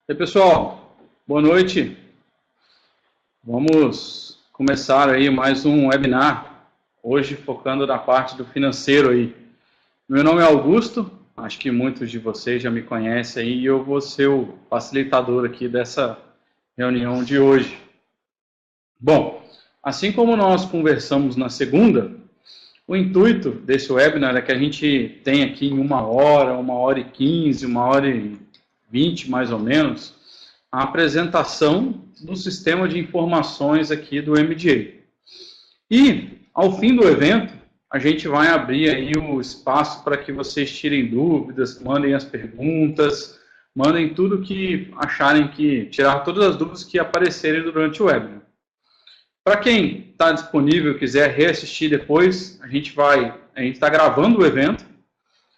E aí, pessoal, boa noite. Vamos começar aí mais um webinar, hoje focando na parte do financeiro aí. Meu nome é Augusto, acho que muitos de vocês já me conhecem aí e eu vou ser o facilitador aqui dessa reunião de hoje. Bom, assim como nós conversamos na segunda, o intuito desse webinar é que a gente tenha aqui em 1 hora e 15, 1 hora e 20 mais ou menos, a apresentação do sistema de informações aqui do MDA. E, ao fim do evento, a gente vai abrir aí o espaço para que vocês tirem dúvidas, mandem as perguntas, mandem tudo que acharem que, tirar todas as dúvidas que aparecerem durante o webinar. Para quem está disponível e quiser reassistir depois, a gente está gravando o evento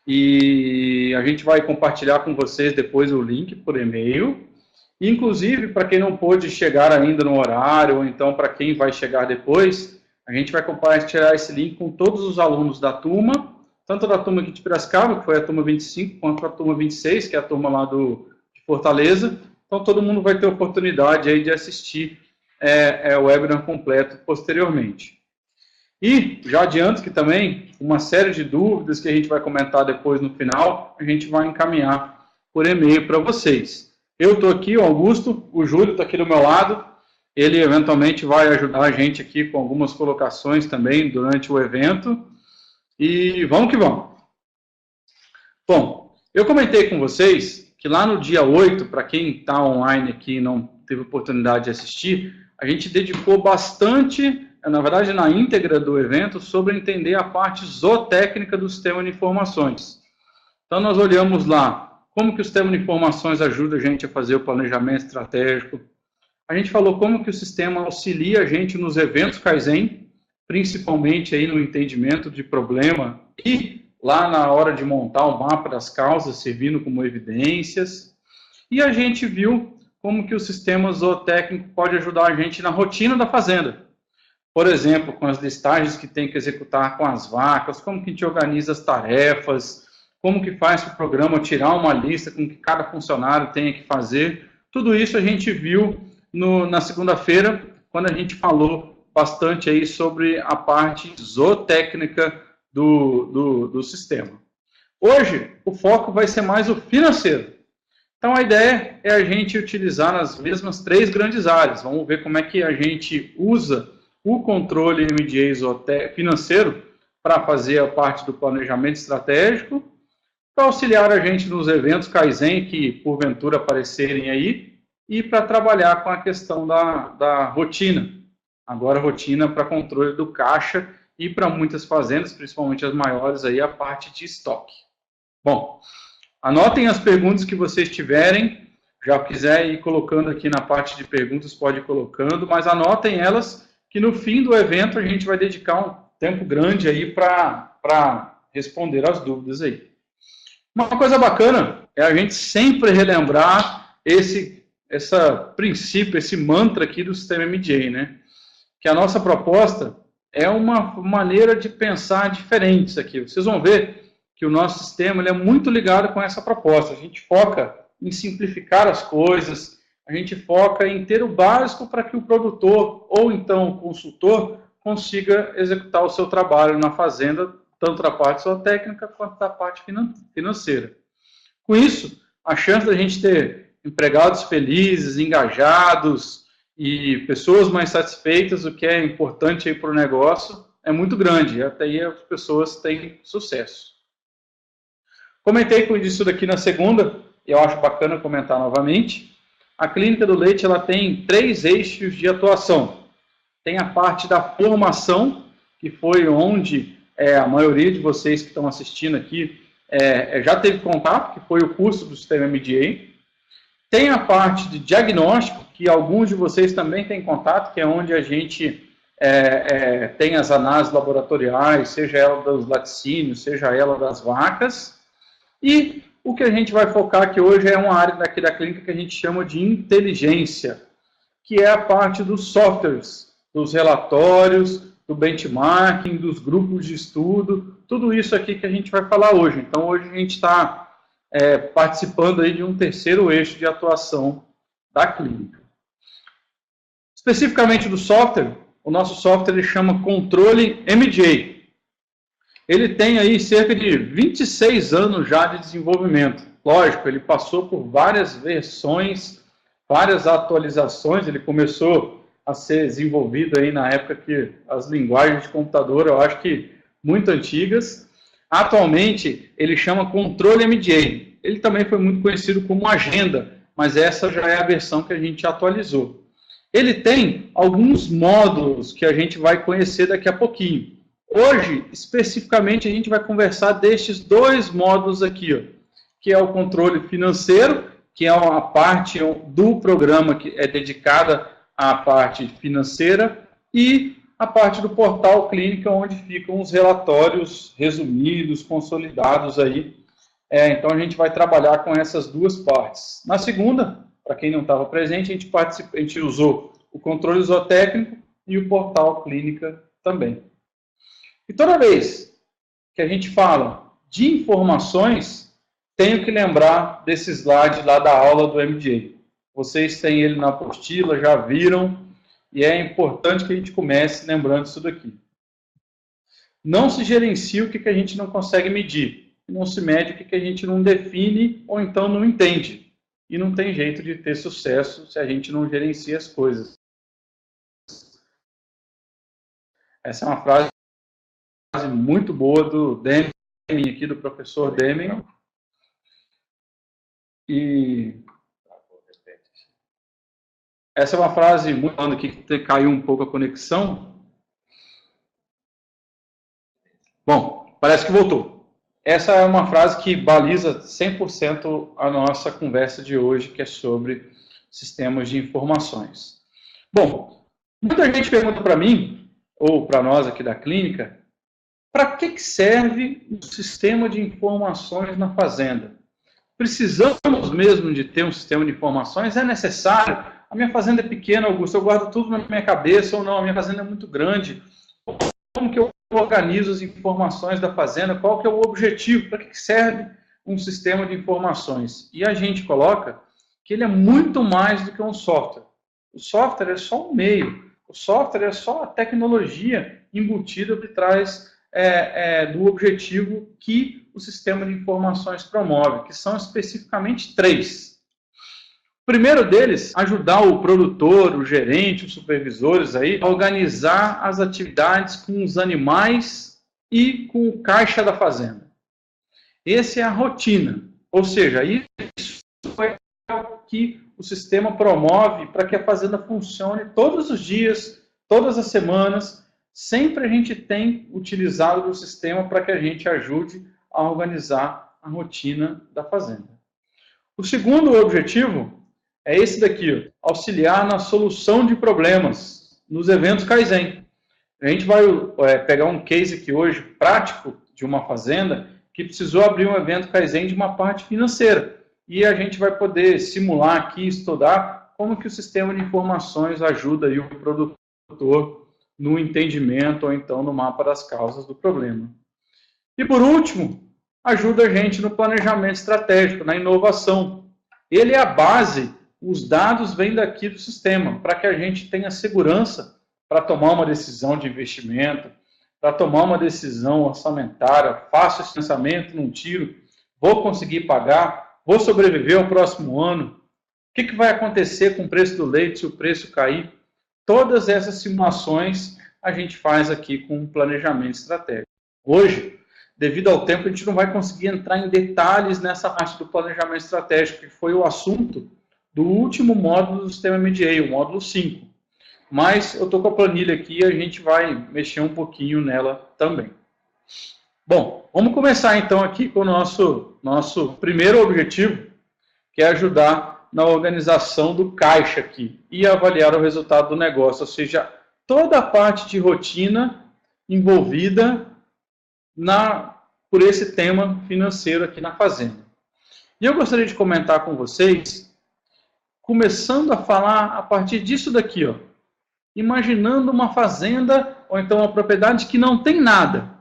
e a gente vai compartilhar com vocês depois o link por e-mail. Inclusive, para quem não pôde chegar ainda no horário, ou então para quem vai chegar depois, a gente vai compartilhar esse link com todos os alunos da turma, tanto da turma aqui de Piracicaba, que foi a turma 25, quanto a turma 26, que é a turma lá de Fortaleza. Então, todo mundo vai ter oportunidade aí de assistir o webinar completo posteriormente. E já adianto que também uma série de dúvidas que a gente vai comentar depois no final, a gente vai encaminhar por e-mail para vocês. Eu estou aqui, o Augusto, o Júlio está aqui do meu lado, ele eventualmente vai ajudar a gente aqui com algumas colocações também durante o evento, e vamos que vamos. Bom, eu comentei com vocês que lá no dia 8, para quem está online aqui e não teve oportunidade de assistir, a gente dedicou bastante, na verdade na íntegra do evento, sobre entender a parte zootécnica do sistema de informações. Então nós olhamos lá como que o sistema de informações ajuda a gente a fazer o planejamento estratégico. A gente falou como que o sistema auxilia a gente nos eventos Kaizen, principalmente aí no entendimento de problema e lá na hora de montar o mapa das causas, servindo como evidências. E a gente viu como que o sistema zootécnico pode ajudar a gente na rotina da fazenda. Por exemplo, com as listagens que tem que executar com as vacas, como que a gente organiza as tarefas, como que faz para o programa tirar uma lista com que cada funcionário tenha que fazer. Tudo isso a gente viu na segunda-feira, quando a gente falou bastante aí sobre a parte zootécnica do sistema. Hoje, o foco vai ser mais o financeiro. Então, a ideia é a gente utilizar as mesmas 3 grandes áreas. Vamos ver como é que a gente usa o controle MDA financeiro para fazer a parte do planejamento estratégico, para auxiliar a gente nos eventos Kaizen que, porventura, aparecerem aí, e para trabalhar com a questão da rotina. Agora, rotina para controle do caixa e para muitas fazendas, principalmente as maiores, aí, a parte de estoque. Bom, anotem as perguntas que vocês tiverem, já quiser ir colocando aqui na parte de perguntas, pode ir colocando, mas anotem elas, que no fim do evento a gente vai dedicar um tempo grande aí para responder as dúvidas aí. Uma coisa bacana é a gente sempre relembrar esse princípio, esse mantra aqui do sistema MDA, né? Que a nossa proposta é uma maneira de pensar diferente aqui. Vocês vão ver que o nosso sistema ele é muito ligado com essa proposta. A gente foca em simplificar as coisas, a gente foca em ter o básico para que o produtor ou então o consultor consiga executar o seu trabalho na fazenda, tanto da parte só técnica quanto da parte financeira. Com isso, a chance da gente ter empregados felizes, engajados e pessoas mais satisfeitas, o que é importante para o negócio, é muito grande. E até aí as pessoas têm sucesso. Comentei com isso daqui na segunda, e eu acho bacana comentar novamente. A Clínica do Leite ela tem 3 eixos de atuação. Tem a parte da formação, que foi onde a maioria de vocês que estão assistindo aqui já teve contato, que foi o curso do sistema MDA. Tem a parte de diagnóstico, que alguns de vocês também têm contato, que é onde a gente tem as análises laboratoriais, seja ela dos laticínios, seja ela das vacas. E o que a gente vai focar aqui hoje é uma área daqui da clínica que a gente chama de inteligência, que é a parte dos softwares, dos relatórios, do benchmarking, dos grupos de estudo, tudo isso aqui que a gente vai falar hoje. Então, hoje a gente está participando aí de um terceiro eixo de atuação da clínica. Especificamente do software, o nosso software ele chama Controle MJ. Ele tem aí cerca de 26 anos já de desenvolvimento. Lógico, ele passou por várias versões, várias atualizações. Ele começou a ser desenvolvido aí na época que as linguagens de computador, eu acho que muito antigas. Atualmente, ele chama Controle MJ. Ele também foi muito conhecido como Agenda, mas essa já é a versão que a gente atualizou. Ele tem alguns módulos que a gente vai conhecer daqui a pouquinho. Hoje, especificamente, a gente vai conversar destes dois módulos aqui, ó, que é o controle financeiro, que é uma parte do programa que é dedicada à parte financeira, e a parte do portal clínica, onde ficam os relatórios resumidos, consolidados aí. Então, a gente vai trabalhar com essas duas partes. Na segunda, para quem não estava presente, a gente usou o controle zootécnico e o portal clínica também. E toda vez que a gente fala de informações, tenho que lembrar desse slide lá da aula do MJ. Vocês têm ele na apostila, já viram, e é importante que a gente comece lembrando isso daqui. Não se gerencia o que a gente não consegue medir, não se mede o que a gente não define ou então não entende. E não tem jeito de ter sucesso se a gente não gerencia as coisas. Essa é uma frase muito boa do Deming, aqui do professor Deming. E essa é uma frase muito boa aqui, que caiu um pouco a conexão. Bom, parece que voltou. Essa é uma frase que baliza 100% a nossa conversa de hoje, que é sobre sistemas de informações. Bom, muita gente pergunta para mim, ou para nós aqui da clínica, para que serve um sistema de informações na fazenda? Precisamos mesmo de ter um sistema de informações? É necessário? A minha fazenda é pequena, Augusto, eu guardo tudo na minha cabeça, ou não, a minha fazenda é muito grande. Como que eu organizo as informações da fazenda? Qual que é o objetivo? Para que serve um sistema de informações? E a gente coloca que ele é muito mais do que um software. O software é só um meio. O software é só a tecnologia embutida por trás do objetivo que o sistema de informações promove, que são especificamente 3. O primeiro deles, ajudar o produtor, o gerente, os supervisores aí, a organizar as atividades com os animais e com o caixa da fazenda. Essa é a rotina, ou seja, isso é o que o sistema promove para que a fazenda funcione todos os dias, todas as semanas. Sempre a gente tem utilizado o sistema para que a gente ajude a organizar a rotina da fazenda. O segundo objetivo é esse daqui, ó, auxiliar na solução de problemas nos eventos Kaizen. A gente vai pegar um case aqui hoje prático de uma fazenda que precisou abrir um evento Kaizen de uma parte financeira. E a gente vai poder simular aqui, estudar como que o sistema de informações ajuda aí o produtor no entendimento ou então no mapa das causas do problema. E por último, ajuda a gente no planejamento estratégico, na inovação. Ele é a base, os dados vêm daqui do sistema, para que a gente tenha segurança para tomar uma decisão de investimento, para tomar uma decisão orçamentária, faço esse pensamento, não tiro, vou conseguir pagar, vou sobreviver ao próximo ano, o que vai acontecer com o preço do leite se o preço cair? Todas essas simulações a gente faz aqui com um planejamento estratégico. Hoje, devido ao tempo, a gente não vai conseguir entrar em detalhes nessa parte do planejamento estratégico, que foi o assunto do último módulo do sistema MDA, o módulo 5. Mas eu estou com a planilha aqui e a gente vai mexer um pouquinho nela também. Bom, vamos começar então aqui com o nosso primeiro objetivo, que é ajudar na organização do caixa aqui e avaliar o resultado do negócio, ou seja, toda a parte de rotina envolvida por esse tema financeiro aqui na fazenda. E eu gostaria de comentar com vocês, começando a falar a partir disso daqui, ó, imaginando uma fazenda ou então uma propriedade que não tem nada.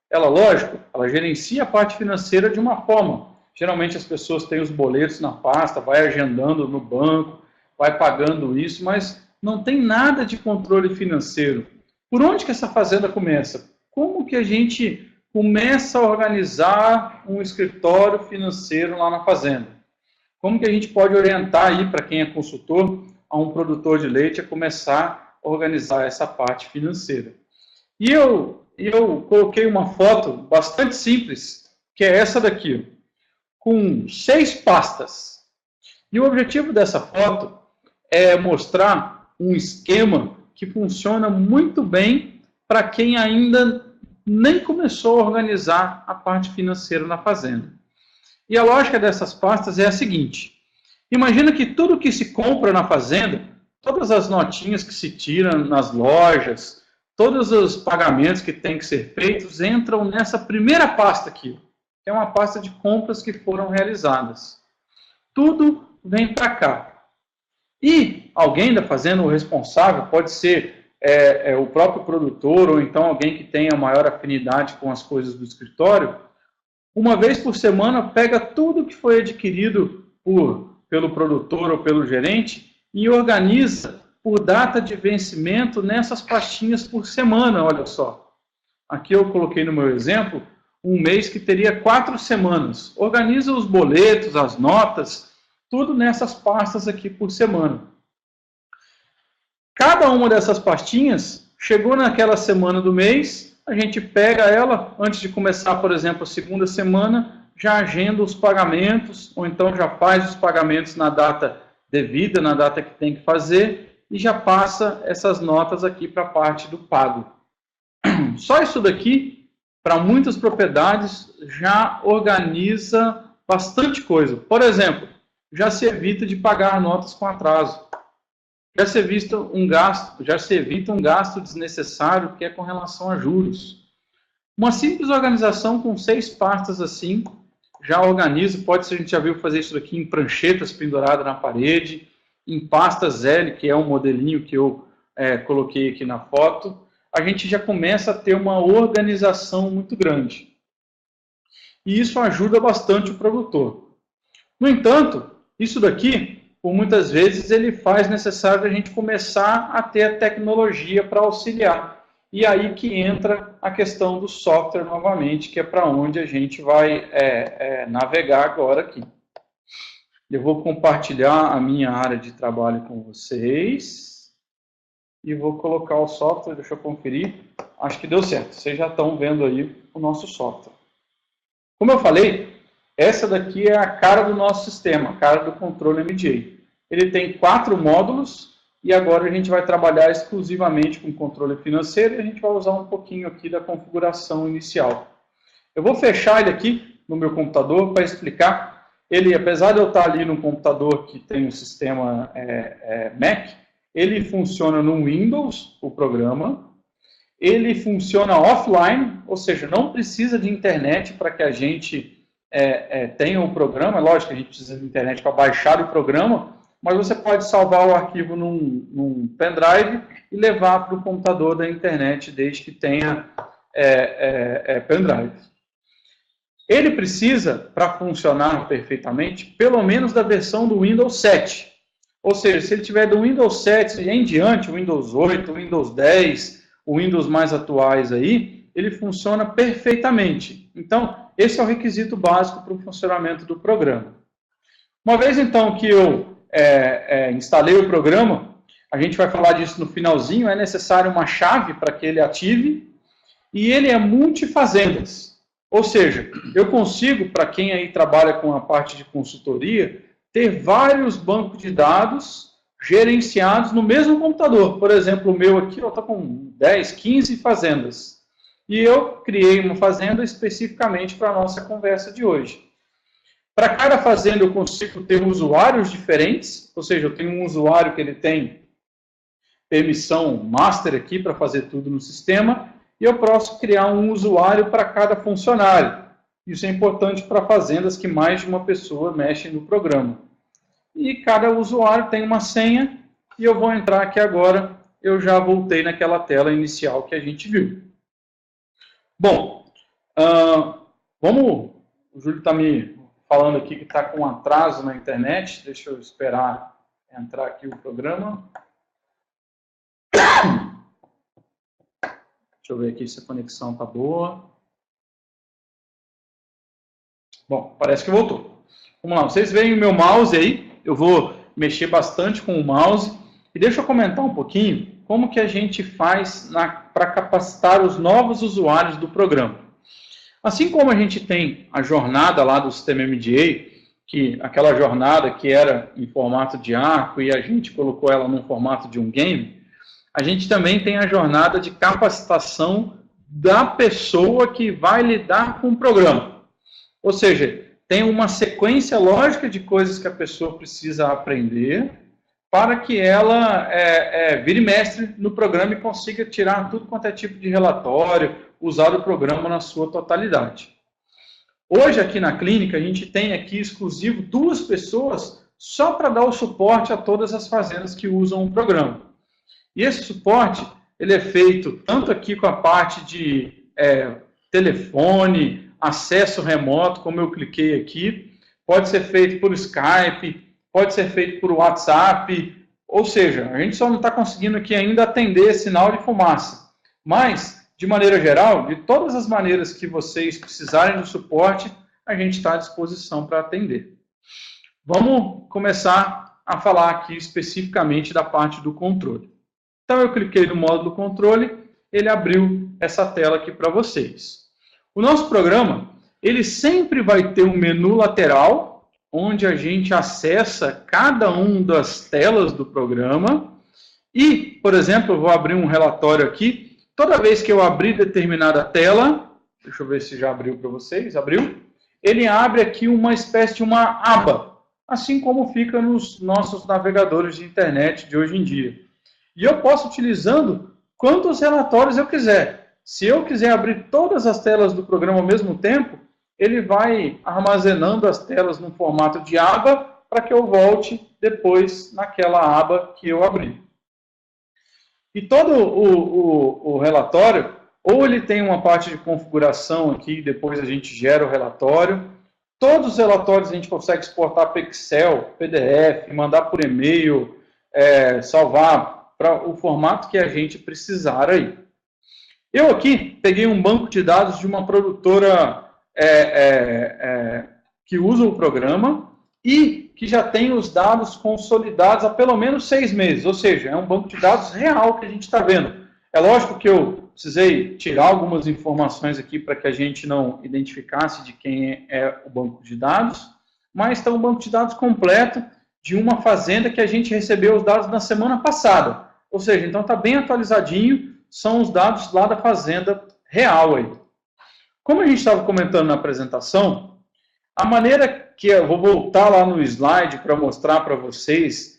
Ela, lógico, ela gerencia a parte financeira de uma forma. Geralmente as pessoas têm os boletos na pasta, vai agendando no banco, vai pagando isso, mas não tem nada de controle financeiro. Por onde que essa fazenda começa? Como que a gente começa a organizar um escritório financeiro lá na fazenda? Como que a gente pode orientar aí para quem é consultor a um produtor de leite a começar a organizar essa parte financeira? E eu coloquei uma foto bastante simples, que é essa daqui, com 6 pastas. E o objetivo dessa foto é mostrar um esquema que funciona muito bem para quem ainda nem começou a organizar a parte financeira na fazenda. E a lógica dessas pastas é a seguinte: imagina que tudo que se compra na fazenda, todas as notinhas que se tiram nas lojas, todos os pagamentos que têm que ser feitos entram nessa primeira pasta aqui, que é uma pasta de compras que foram realizadas. Tudo vem para cá. E alguém da fazenda, o responsável, pode ser o próprio produtor ou então alguém que tenha maior afinidade com as coisas do escritório, uma vez por semana pega tudo que foi adquirido pelo produtor ou pelo gerente e organiza por data de vencimento nessas pastinhas por semana, olha só. Aqui eu coloquei no meu exemplo um mês que teria 4 semanas. Organiza os boletos, as notas, tudo nessas pastas aqui por semana. Cada uma dessas pastinhas, chegou naquela semana do mês, a gente pega ela, antes de começar, por exemplo, a segunda semana, já agenda os pagamentos, ou então já faz os pagamentos na data devida, na data que tem que fazer, e já passa essas notas aqui para a parte do pago. Só isso daqui, para muitas propriedades, já organiza bastante coisa. Por exemplo, já se evita de pagar notas com atraso. Já se evita um gasto desnecessário que é com relação a juros. Uma simples organização com 6 pastas assim, já organiza, pode ser, a gente já viu fazer isso aqui em pranchetas penduradas na parede, em pastas L, que é um modelinho que eu coloquei aqui na foto, a gente já começa a ter uma organização muito grande. E isso ajuda bastante o produtor. No entanto, isso daqui, por muitas vezes, ele faz necessário a gente começar a ter a tecnologia para auxiliar. E aí que entra a questão do software novamente, que é para onde a gente vai navegar agora aqui. Eu vou compartilhar a minha área de trabalho com vocês e vou colocar o software, deixa eu conferir. Acho que deu certo, vocês já estão vendo aí o nosso software. Como eu falei, essa daqui é a cara do nosso sistema, a cara do controle MDA. Ele tem 4 módulos e agora a gente vai trabalhar exclusivamente com controle financeiro e a gente vai usar um pouquinho aqui da configuração inicial. Eu vou fechar ele aqui no meu computador para explicar. Ele, apesar de eu estar ali no computador que tem um sistema Mac, ele funciona no Windows, o programa. Ele funciona offline, ou seja, não precisa de internet para que a gente tenha o programa. Lógico que a gente precisa de internet para baixar o programa, mas você pode salvar o arquivo num pendrive e levar para o computador da internet, desde que tenha pendrive. Ele precisa, para funcionar perfeitamente, pelo menos da versão do Windows 7. Ou seja, se ele tiver do Windows 7 em diante, o Windows 8, o Windows 10, o Windows mais atuais aí, ele funciona perfeitamente. Então, esse é o requisito básico para o funcionamento do programa. Uma vez, então, que eu instalei o programa, a gente vai falar disso no finalzinho, é necessário uma chave para que ele ative, e ele é multifazendas. Ou seja, eu consigo, para quem aí trabalha com a parte de consultoria, ter vários bancos de dados gerenciados no mesmo computador. Por exemplo, o meu aqui, eu estou com 10, 15 fazendas. E eu criei uma fazenda especificamente para a nossa conversa de hoje. Para cada fazenda eu consigo ter usuários diferentes, ou seja, eu tenho um usuário que ele tem permissão master aqui para fazer tudo no sistema, e eu posso criar um usuário para cada funcionário. Isso é importante para fazendas que mais de uma pessoa mexe no programa. E cada usuário tem uma senha, e eu vou entrar aqui agora, eu já voltei naquela tela inicial que a gente viu. Bom, o Júlio está me falando aqui que está com um atraso na internet. Deixa eu esperar entrar aqui o programa. Deixa eu ver aqui se a conexão está boa. Bom, parece que voltou. Vamos lá, vocês veem o meu mouse aí. Eu vou mexer bastante com o mouse. E deixa eu comentar um pouquinho como que a gente faz para capacitar os novos usuários do programa. Assim como a gente tem a jornada lá do sistema MDA, que aquela jornada que era em formato de arco e a gente colocou ela no formato de um game, a gente também tem a jornada de capacitação da pessoa que vai lidar com o programa. Ou seja, tem uma sequência lógica de coisas que a pessoa precisa aprender para que ela vire mestre no programa e consiga tirar tudo quanto é tipo de relatório, usar o programa na sua totalidade. Hoje, aqui na clínica, a gente tem aqui exclusivo 2 pessoas só para dar o suporte a todas as fazendas que usam o programa. E esse suporte, ele é feito tanto aqui com a parte de telefone, acesso remoto, como eu cliquei aqui, pode ser feito por Skype, pode ser feito por WhatsApp, ou seja, a gente só não está conseguindo aqui ainda atender sinal de fumaça. Mas, de maneira geral, de todas as maneiras que vocês precisarem do suporte, a gente está à disposição para atender. Vamos começar a falar aqui especificamente da parte do controle. Então, eu cliquei no módulo controle, ele abriu essa tela aqui para vocês. O nosso programa, ele sempre vai ter um menu lateral, onde a gente acessa cada uma das telas do programa. E, por exemplo, eu vou abrir um relatório aqui. Toda vez que eu abrir determinada tela, deixa eu ver se já abriu para vocês, abriu, ele abre aqui uma espécie de uma aba, assim como fica nos nossos navegadores de internet de hoje em dia. E eu posso utilizando quantos relatórios eu quiser. Se eu quiser abrir todas as telas do programa ao mesmo tempo, ele vai armazenando as telas no formato de aba para que eu volte depois naquela aba que eu abri. E todo o relatório, ou ele tem uma parte de configuração aqui, depois a gente gera o relatório. Todos os relatórios a gente consegue exportar para Excel, PDF, mandar por e-mail, salvar para o formato que a gente precisar aí. Eu aqui peguei um banco de dados de uma produtora que usa o programa e que já tem os dados consolidados há pelo menos 6 meses, ou seja, é um banco de dados real que a gente está vendo. É lógico que eu precisei tirar algumas informações aqui para que a gente não identificasse de quem é o banco de dados, mas está um banco de dados completo de uma fazenda que a gente recebeu os dados na semana passada. Ou seja, então está bem atualizadinho, são os dados lá da fazenda real aí. Como a gente estava comentando na apresentação, a maneira que eu vou voltar lá no slide para mostrar para vocês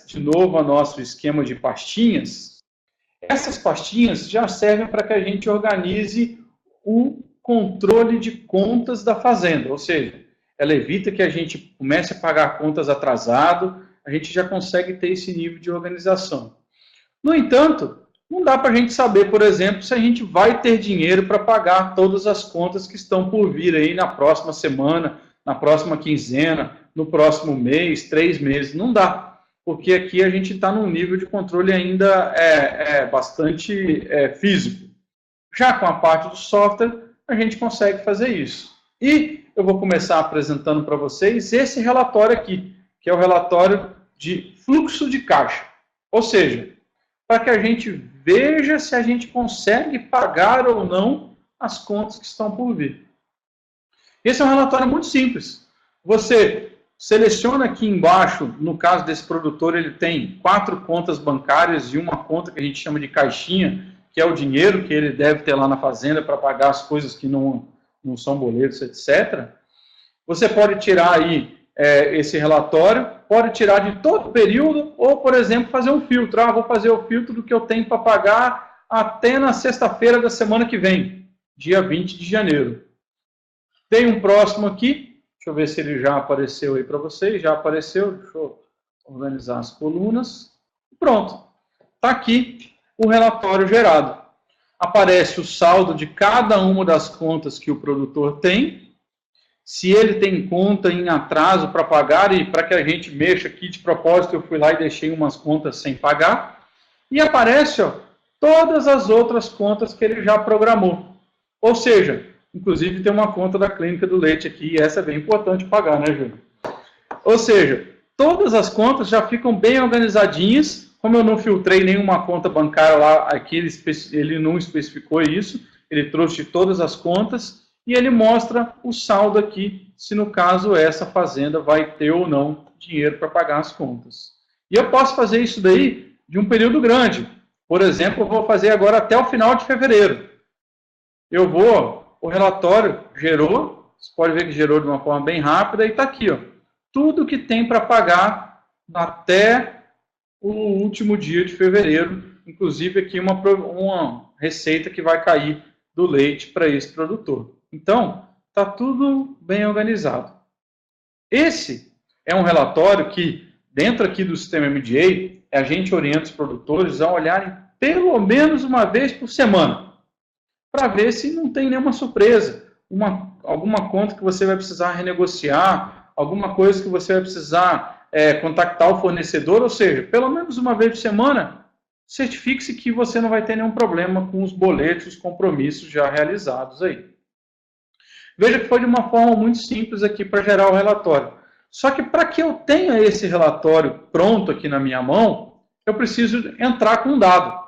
de novo o nosso esquema de pastinhas. Essas pastinhas já servem para que a gente organize o controle de contas da fazenda, ou seja, ela evita que a gente comece a pagar contas atrasado, a gente já consegue ter esse nível de organização. No entanto, não dá para a gente saber, por exemplo, se a gente vai ter dinheiro para pagar todas as contas que estão por vir aí na próxima semana, na próxima quinzena, no próximo mês, 3 meses. Não dá, porque aqui a gente está num nível de controle ainda bastante físico. Já com a parte do software, a gente consegue fazer isso. E eu vou começar apresentando para vocês esse relatório aqui, que é o relatório de fluxo de caixa. Ou seja, para que a gente veja se a gente consegue pagar ou não as contas que estão por vir. Esse é um relatório muito simples. Você seleciona aqui embaixo, no caso desse produtor, ele tem 4 contas bancárias e uma conta que a gente chama de caixinha, que é o dinheiro que ele deve ter lá na fazenda para pagar as coisas que não são boletos, etc. Você pode tirar aí esse relatório, pode tirar de todo o período, ou, por exemplo, fazer um filtro. Vou fazer o filtro do que eu tenho para pagar até na sexta-feira da semana que vem, dia 20 de janeiro. Tem um próximo aqui, deixa eu ver se ele já apareceu aí para vocês. Já apareceu, deixa eu organizar as colunas. Pronto, está aqui o relatório gerado. Aparece o saldo de cada uma das contas que o produtor tem, se ele tem conta em atraso para pagar, e para que a gente mexa aqui de propósito, eu fui lá e deixei umas contas sem pagar, e aparece todas as outras contas que ele já programou. Ou seja, inclusive tem uma conta da Clínica do Leite aqui, e essa é bem importante pagar, né, Júlio? Ou seja, todas as contas já ficam bem organizadinhas. Como eu não filtrei nenhuma conta bancária lá, aqui ele não especificou isso, ele trouxe todas as contas e ele mostra o saldo aqui, se no caso essa fazenda vai ter ou não dinheiro para pagar as contas. E eu posso fazer isso daí de um período grande. Por exemplo, eu vou fazer agora até o final de fevereiro. O relatório gerou, você pode ver que gerou de uma forma bem rápida, e está aqui, tudo que tem para pagar até o último dia de fevereiro, inclusive aqui uma receita que vai cair do leite para esse produtor. Então, está tudo bem organizado. Esse é um relatório que, dentro aqui do sistema MDA, a gente orienta os produtores a olharem pelo menos uma vez por semana, para ver se não tem nenhuma surpresa, alguma conta que você vai precisar renegociar, alguma coisa que você vai precisar contactar o fornecedor, ou seja, pelo menos uma vez por semana, certifique-se que você não vai ter nenhum problema com os boletos, os compromissos já realizados aí. Veja que foi de uma forma muito simples aqui para gerar o relatório. Só que para que eu tenha esse relatório pronto aqui na minha mão, eu preciso entrar com um dado.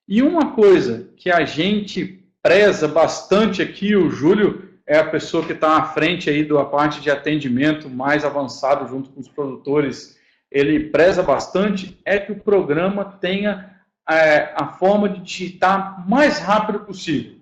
E uma coisa que a gente preza bastante aqui, o Júlio é a pessoa que está à frente aí da parte de atendimento mais avançado junto com os produtores, ele preza bastante, é que o programa tenha a forma de digitar mais rápido possível.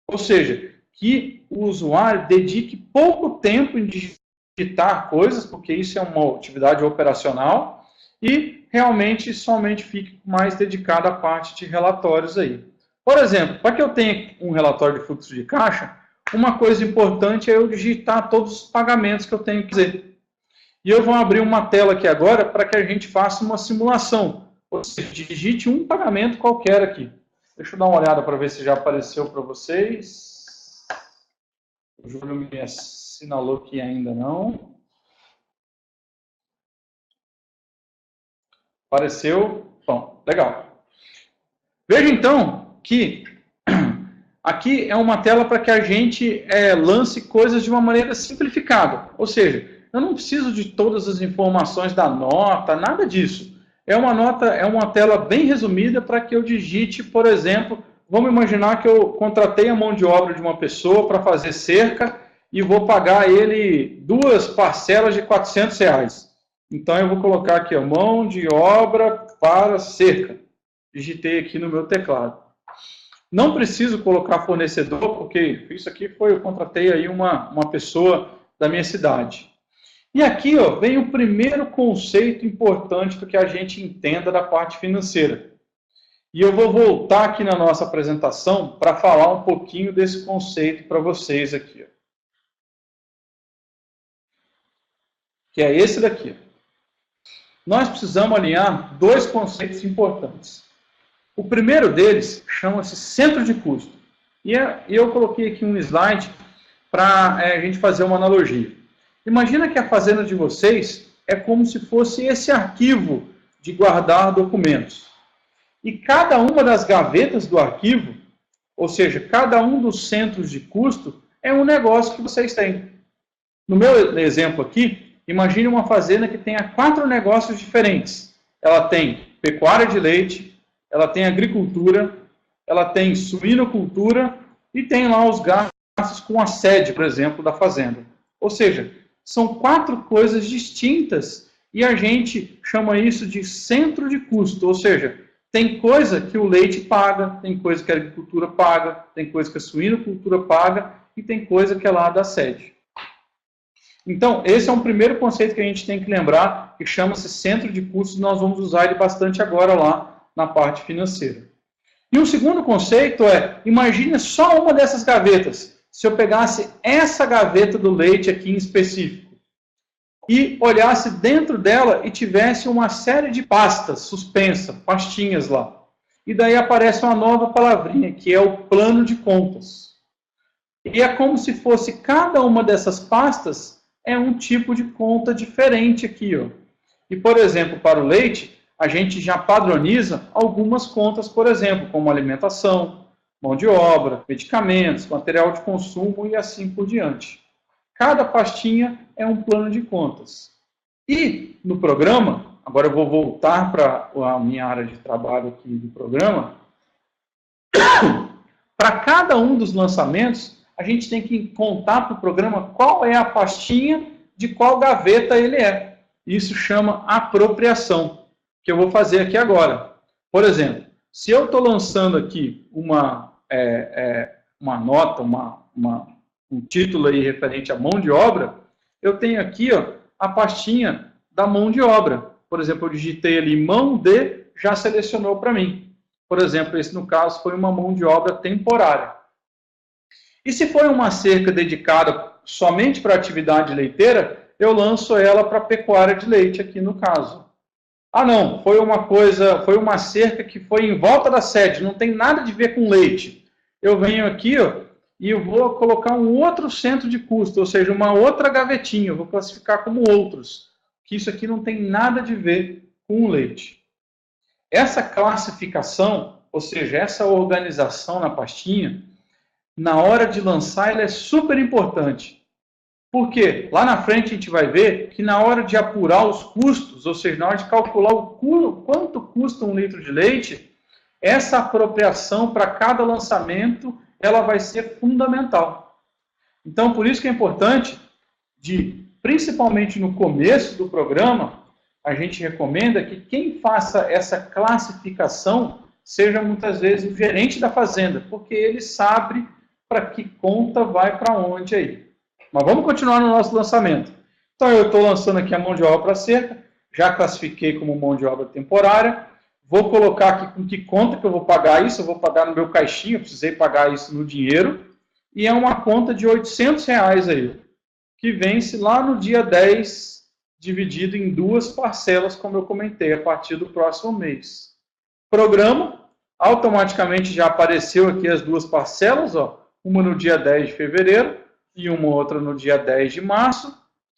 Ou seja, que o usuário dedique pouco tempo em digitar coisas, porque isso é uma atividade operacional, e realmente somente fique mais dedicado à parte de relatórios aí. Por exemplo, para que eu tenha um relatório de fluxo de caixa, uma coisa importante é eu digitar todos os pagamentos que eu tenho que fazer. E eu vou abrir uma tela aqui agora para que a gente faça uma simulação. Ou seja, digite um pagamento qualquer aqui. Deixa eu dar uma olhada para ver se já apareceu para vocês. O Júlio me assinalou que ainda não. Apareceu. Bom, legal. Veja então que aqui é uma tela para que a gente lance coisas de uma maneira simplificada. Ou seja, eu não preciso de todas as informações da nota, nada disso. É uma tela bem resumida para que eu digite, por exemplo, vamos imaginar que eu contratei a mão de obra de uma pessoa para fazer cerca e vou pagar ele 2 parcelas de R$400. Então eu vou colocar aqui a mão de obra para cerca. Digitei aqui no meu teclado. Não preciso colocar fornecedor, porque isso aqui eu contratei aí uma pessoa da minha cidade. E aqui vem o primeiro conceito importante do que a gente entenda da parte financeira. E eu vou voltar aqui na nossa apresentação para falar um pouquinho desse conceito para vocês aqui. Que é esse daqui. Nós precisamos alinhar 2 conceitos importantes. O primeiro deles chama-se centro de custo. E eu coloquei aqui um slide para a gente fazer uma analogia. Imagina que a fazenda de vocês é como se fosse esse arquivo de guardar documentos. E cada uma das gavetas do arquivo, ou seja, cada um dos centros de custo, é um negócio que vocês têm. No meu exemplo aqui, imagine uma fazenda que tenha 4 negócios diferentes. Ela tem pecuária de leite, ela tem agricultura, ela tem suinocultura e tem lá os gastos com a sede, por exemplo, da fazenda. Ou seja, são 4 coisas distintas e a gente chama isso de centro de custo. Ou seja, tem coisa que o leite paga, tem coisa que a agricultura paga, tem coisa que a suinocultura paga e tem coisa que é lá da sede. Então, esse é um primeiro conceito que a gente tem que lembrar, que chama-se centro de custos. Nós vamos usar ele bastante agora lá na parte financeira. E o segundo conceito imagine só uma dessas gavetas. Se eu pegasse essa gaveta do leite aqui em específico e olhasse dentro dela e tivesse uma série de pastas suspensas, pastinhas lá. E daí aparece uma nova palavrinha, que é o plano de contas. E é como se fosse cada uma dessas pastas é um tipo de conta diferente aqui, ó. E, por exemplo, para o leite, a gente já padroniza algumas contas, por exemplo, como alimentação, mão de obra, medicamentos, material de consumo e assim por diante. Cada pastinha é um plano de contas. E no programa, agora eu vou voltar para a minha área de trabalho aqui do programa, para cada um dos lançamentos, a gente tem que contar para o programa qual é a pastinha de qual gaveta ele é. Isso chama apropriação, que eu vou fazer aqui agora. Por exemplo, se eu estou lançando aqui uma nota, um título aí referente à mão de obra, eu tenho aqui ó, a pastinha da mão de obra. Por exemplo, eu digitei ali mão de, já selecionou para mim. Por exemplo, esse no caso foi uma mão de obra temporária. E se for uma cerca dedicada somente para a atividade leiteira, eu lanço ela para pecuária de leite aqui no caso. Ah não, foi uma cerca que foi em volta da sede, não tem nada de ver com leite. Eu venho aqui ó, e eu vou colocar um outro centro de custo, ou seja, uma outra gavetinha, eu vou classificar como outros, que isso aqui não tem nada de ver com o leite. Essa classificação, ou seja, essa organização na pastinha, na hora de lançar, ela é super importante. Porque lá na frente a gente vai ver que na hora de apurar os custos, ou seja, na hora de calcular quanto custa um litro de leite, essa apropriação para cada lançamento, ela vai ser fundamental. Então, por isso que é importante, principalmente no começo do programa, a gente recomenda que quem faça essa classificação seja muitas vezes o gerente da fazenda, porque ele sabe para que conta vai para onde aí. Mas vamos continuar no nosso lançamento. Então eu estou lançando aqui a mão de obra para cerca, já classifiquei como mão de obra temporária, vou colocar aqui com que conta que eu vou pagar isso, eu vou pagar no meu caixinha, eu precisei pagar isso no dinheiro, e é uma conta de R$800 aí, que vence lá no dia 10, dividido em 2 parcelas, como eu comentei, a partir do próximo mês. Programa, automaticamente já apareceu aqui as 2 parcelas, ó, uma no dia 10 de fevereiro e uma outra no dia 10 de março.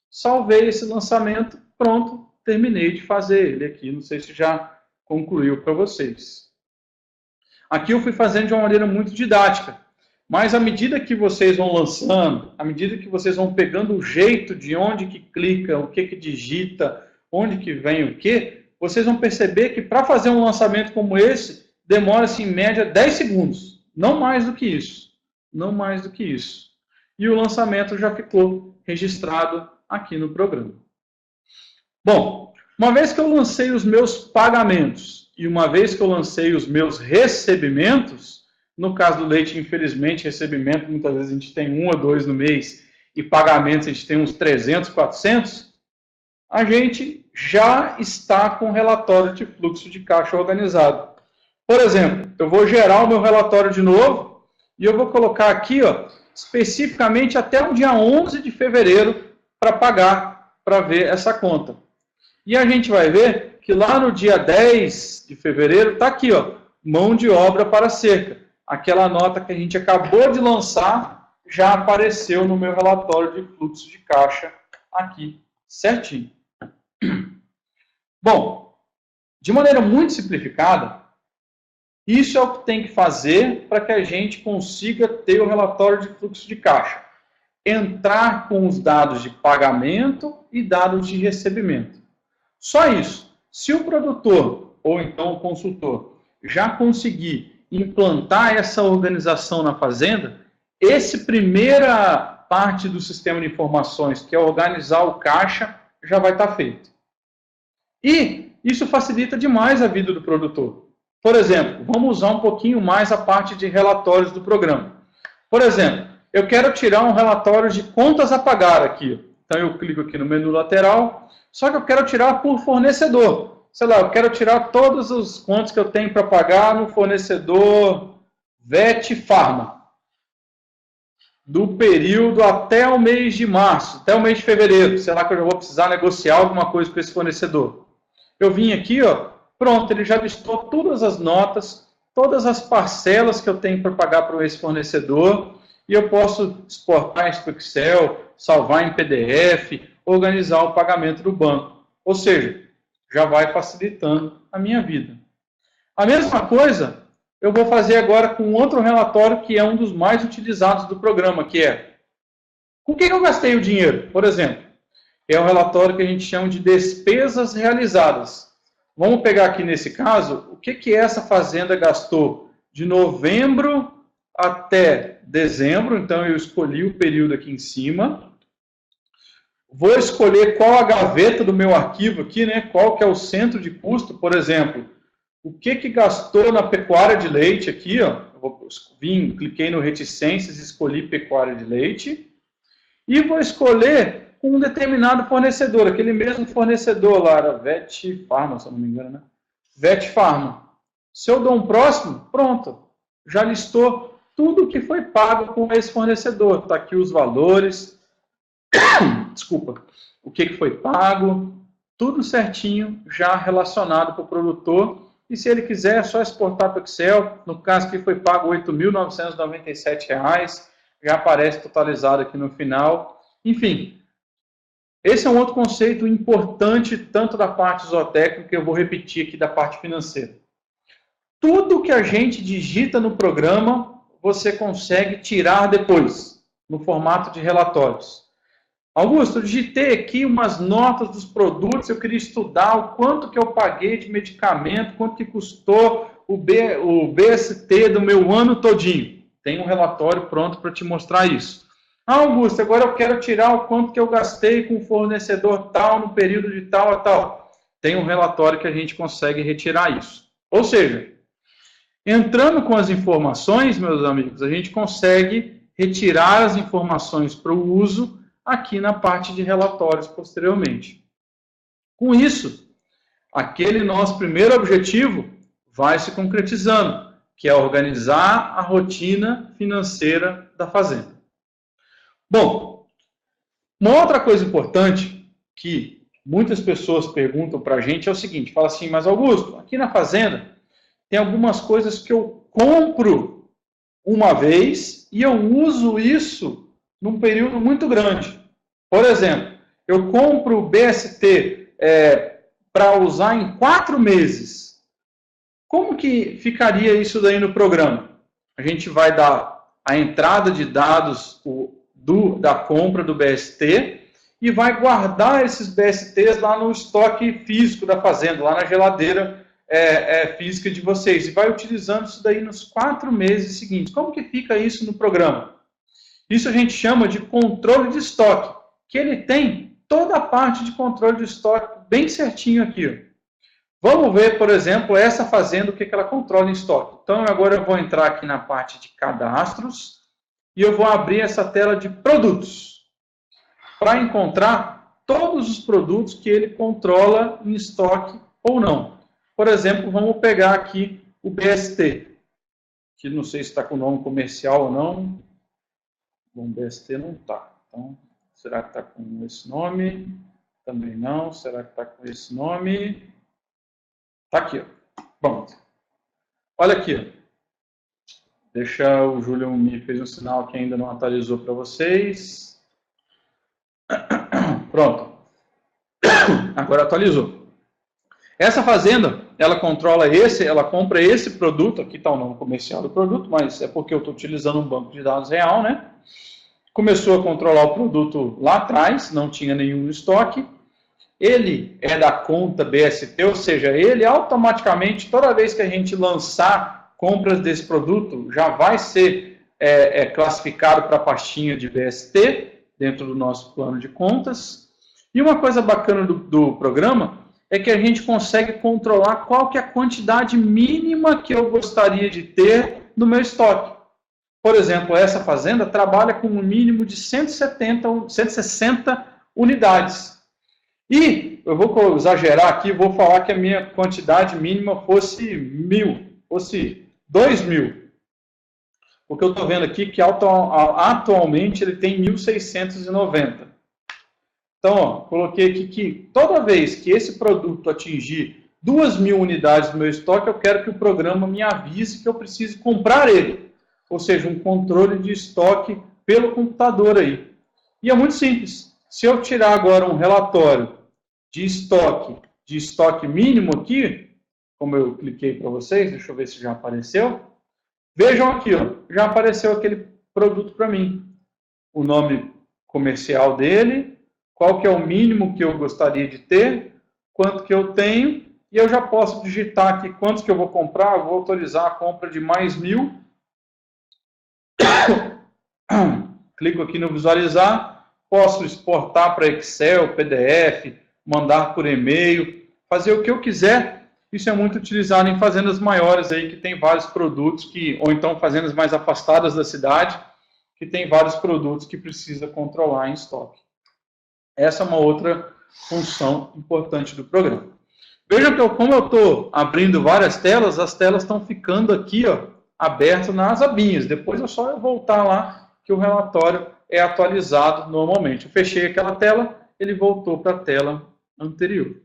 Salvei esse lançamento, pronto, terminei de fazer ele aqui, não sei se já concluiu para vocês. Aqui eu fui fazendo de uma maneira muito didática, mas à medida que vocês vão lançando, à medida que vocês vão pegando o jeito de onde que clica, o que que digita, onde que vem o que, vocês vão perceber que para fazer um lançamento como esse, demora-se em média 10 segundos, não mais do que isso. Não mais do que isso. E o lançamento já ficou registrado aqui no programa. Bom, uma vez que eu lancei os meus pagamentos e uma vez que eu lancei os meus recebimentos, no caso do leite, infelizmente, recebimento, muitas vezes a gente tem 1 ou 2 no mês e pagamentos a gente tem uns 300, 400, a gente já está com o relatório de fluxo de caixa organizado. Por exemplo, eu vou gerar o meu relatório de novo e eu vou colocar aqui, ó, especificamente até o dia 11 de fevereiro para pagar, para ver essa conta. E a gente vai ver que lá no dia 10 de fevereiro está aqui, ó, mão de obra para cerca. Aquela nota que a gente acabou de lançar já apareceu no meu relatório de fluxo de caixa aqui, certinho. Bom, de maneira muito simplificada, isso é o que tem que fazer para que a gente consiga ter o relatório de fluxo de caixa. Entrar com os dados de pagamento e dados de recebimento. Só isso. Se o produtor, ou então o consultor, já conseguir implantar essa organização na fazenda, essa primeira parte do sistema de informações, que é organizar o caixa, já vai estar feito. E isso facilita demais a vida do produtor. Por exemplo, vamos usar um pouquinho mais a parte de relatórios do programa. Por exemplo, eu quero tirar um relatório de contas a pagar aqui. Então eu clico aqui no menu lateral, só que eu quero tirar por fornecedor. Sei lá, eu quero tirar todos os contos que eu tenho para pagar no fornecedor Vet Pharma. Do período até o mês de março, até o mês de fevereiro. Sei lá que eu já vou precisar negociar alguma coisa com esse fornecedor. Eu vim aqui, ó, pronto, ele já listou todas as notas, todas as parcelas que eu tenho para pagar para esse fornecedor. e eu posso exportar isso para o Excel, salvar em PDF, organizar o pagamento do banco. Ou seja, já vai facilitando a minha vida. A mesma coisa eu vou fazer agora com outro relatório que é um dos mais utilizados do programa, que é com o que eu gastei o dinheiro, por exemplo. É um relatório que a gente chama de despesas realizadas. Vamos pegar aqui nesse caso, o que essa fazenda gastou de novembro até dezembro, então eu escolhi o período aqui em cima. Vou escolher qual a gaveta do meu arquivo aqui, né? Qual que é o centro de custo, por exemplo. O que gastou na pecuária de leite aqui, ó. Cliquei no reticências, escolhi pecuária de leite. E vou escolher um determinado fornecedor, aquele mesmo fornecedor lá, era Vet Pharma, se eu não me engano, né? Vet Pharma. Se eu dou um próximo, pronto. Já listou tudo que foi pago com esse fornecedor. Está aqui os valores. Desculpa. O que foi pago. Tudo certinho, já relacionado para o produtor. E se ele quiser, é só exportar para o Excel. No caso que foi pago R$ 8.997, já aparece totalizado aqui no final. Enfim, esse é um outro conceito importante, tanto da parte zootécnica, que eu vou repetir aqui da parte financeira. Tudo que a gente digita no programa, você consegue tirar depois, no formato de relatórios. Augusto, eu digitei aqui umas notas dos produtos, eu queria estudar o quanto que eu paguei de medicamento, quanto que custou o BST do meu ano todinho. Tem um relatório pronto para te mostrar isso. Ah, Augusto, agora eu quero tirar o quanto que eu gastei com o fornecedor tal, no período de tal a tal. Tem um relatório que a gente consegue retirar isso. Ou seja, entrando com as informações, meus amigos, a gente consegue retirar as informações para o uso aqui na parte de relatórios posteriormente. Com isso, aquele nosso primeiro objetivo vai se concretizando, que é organizar a rotina financeira da fazenda. Bom, uma outra coisa importante que muitas pessoas perguntam para a gente é o seguinte, fala assim, mas Augusto, aqui na fazenda tem algumas coisas que eu compro uma vez e eu uso isso num período muito grande. Por exemplo, eu compro o BST para usar em 4 meses. Como que ficaria isso daí no programa? A gente vai dar a entrada de dados da compra do BST e vai guardar esses BSTs lá no estoque físico da fazenda, lá na geladeira física de vocês. E vai utilizando isso daí nos 4 meses seguintes. Como que fica isso no programa? Isso a gente chama de controle de estoque, que ele tem toda a parte de controle de estoque bem certinho aqui. Ó. Vamos ver, por exemplo, essa fazenda, o que ela controla em estoque. Então, agora eu vou entrar aqui na parte de cadastros e eu vou abrir essa tela de produtos para encontrar todos os produtos que ele controla em estoque ou não. Por exemplo, vamos pegar aqui o BST, que não sei se está com nome comercial ou não. Bom, BST não está. Então, será que está com esse nome? Também não. Será que está com esse nome? Está aqui, ó. Pronto. Olha aqui, ó. Deixa o Júlio me fez um sinal que ainda não atualizou para vocês. Pronto. Agora atualizou. Essa fazenda, ela controla ela compra esse produto, aqui está o nome comercial do produto, mas é porque eu estou utilizando um banco de dados real, né? Começou a controlar o produto lá atrás, não tinha nenhum no estoque. Ele é da conta BST, ou seja, ele automaticamente, toda vez que a gente lançar compras desse produto, já vai ser classificado para a pastinha de BST, dentro do nosso plano de contas. E uma coisa bacana do programa é que a gente consegue controlar qual que é a quantidade mínima que eu gostaria de ter no meu estoque. Por exemplo, essa fazenda trabalha com um mínimo de 160 unidades. E eu vou exagerar aqui, vou falar que a minha quantidade mínima fosse 1.000, fosse 2.000. Porque eu estou vendo aqui que atualmente ele tem 1.690. Então, ó, coloquei aqui que toda vez que esse produto atingir 2.000 unidades do meu estoque, eu quero que o programa me avise que eu preciso comprar ele. ou seja, um controle de estoque pelo computador aí. E é muito simples. Se eu tirar agora um relatório de estoque mínimo aqui, como eu cliquei para vocês, deixa eu ver se já apareceu. Vejam aqui, ó, já apareceu aquele produto para mim. O nome comercial dele, qual que é o mínimo que eu gostaria de ter, quanto que eu tenho, e eu já posso digitar aqui quantos que eu vou comprar, eu vou autorizar a compra de mais 1.000. Clico aqui no visualizar, posso exportar para Excel, PDF, mandar por e-mail, fazer o que eu quiser. Isso é muito utilizado em fazendas maiores aí, que tem vários produtos, ou então fazendas mais afastadas da cidade, que tem vários produtos que precisa controlar em estoque. Essa é uma outra função importante do programa. Veja que como eu estou abrindo várias telas, as telas estão ficando aqui, ó, abertas nas abinhas. Depois é só eu voltar lá que o relatório é atualizado normalmente. Eu fechei aquela tela, ele voltou para a tela anterior.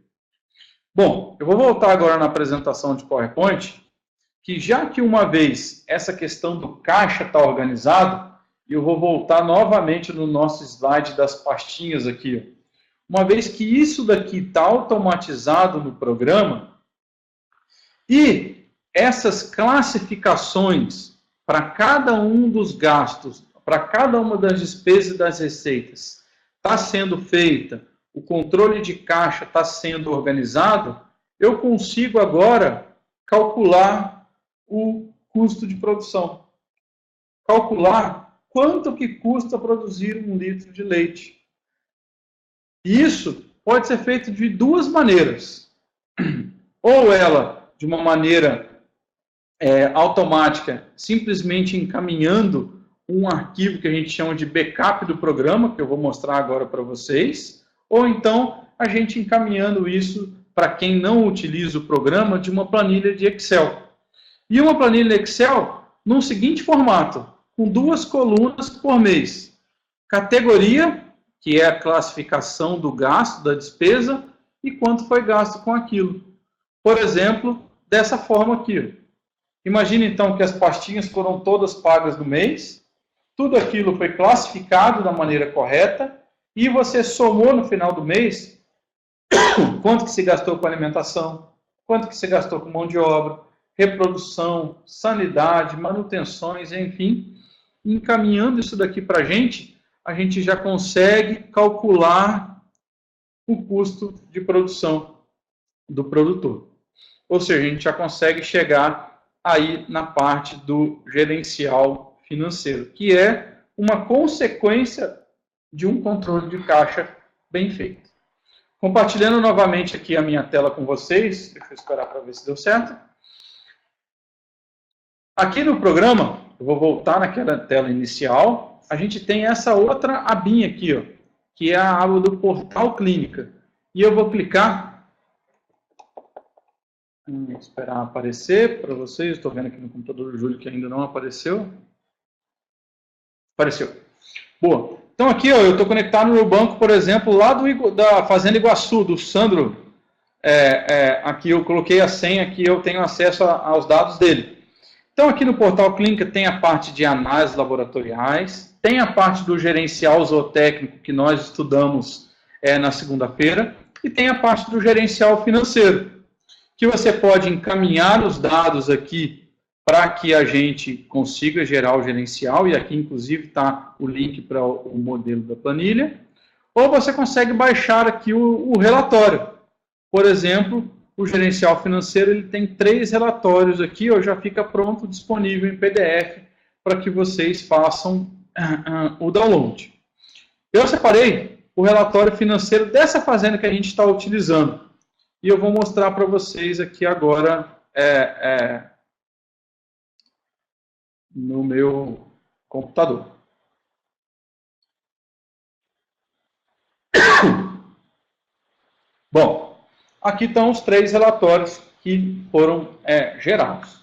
Bom, eu vou voltar agora na apresentação de PowerPoint, que já que uma vez essa questão do caixa está organizado, eu vou voltar novamente no nosso slide das pastinhas aqui. Uma vez que isso daqui está automatizado no programa, e essas classificações para cada um dos gastos, para cada uma das despesas e das receitas, está sendo feita, o controle de caixa está sendo organizado, eu consigo agora calcular o custo de produção. Calcular quanto que custa produzir 1 litro de leite. Isso pode ser feito de duas maneiras. Ou ela, de uma maneira automática, simplesmente encaminhando um arquivo que a gente chama de backup do programa, que eu vou mostrar agora para vocês, ou então a gente encaminhando isso para quem não utiliza o programa de uma planilha de Excel. E uma planilha Excel no seguinte formato, com 2 colunas por mês. Categoria, que é a classificação do gasto, da despesa, e quanto foi gasto com aquilo. Por exemplo, dessa forma aqui. Imagine então que as pastinhas foram todas pagas no mês, tudo aquilo foi classificado da maneira correta, e você somou no final do mês quanto que se gastou com alimentação, quanto que se gastou com mão de obra, reprodução, sanidade, manutenções, enfim. Encaminhando isso daqui para a gente já consegue calcular o custo de produção do produtor. Ou seja, a gente já consegue chegar aí na parte do gerencial financeiro, que é uma consequência de um controle de caixa bem feito. Compartilhando novamente aqui a minha tela com vocês, deixa eu esperar para ver se deu certo. Aqui no programa, eu vou voltar naquela tela inicial, a gente tem essa outra abinha aqui, ó, que é a aba do Portal Clínica. E eu vou clicar, esperar aparecer para vocês, estou vendo aqui no computador do Júlio que ainda não apareceu. Apareceu. Boa. Então aqui ó, eu estou conectado no meu banco, por exemplo, lá da Fazenda Iguaçu, do Sandro. Aqui eu coloquei a senha, aqui eu tenho acesso aos dados dele. Então, aqui no Portal Clínica tem a parte de análises laboratoriais, tem a parte do gerencial zootécnico que nós estudamos na segunda-feira, e tem a parte do gerencial financeiro, que você pode encaminhar os dados aqui para que a gente consiga gerar o gerencial, e aqui inclusive está o link para o modelo da planilha, ou você consegue baixar aqui o relatório. Por exemplo, o gerencial financeiro ele tem 3 relatórios aqui, ó, já fica pronto, disponível em PDF, para que vocês façam o download. Eu separei o relatório financeiro dessa fazenda que a gente está utilizando. E eu vou mostrar para vocês aqui agora no meu computador. Bom, aqui estão os 3 relatórios que foram gerados.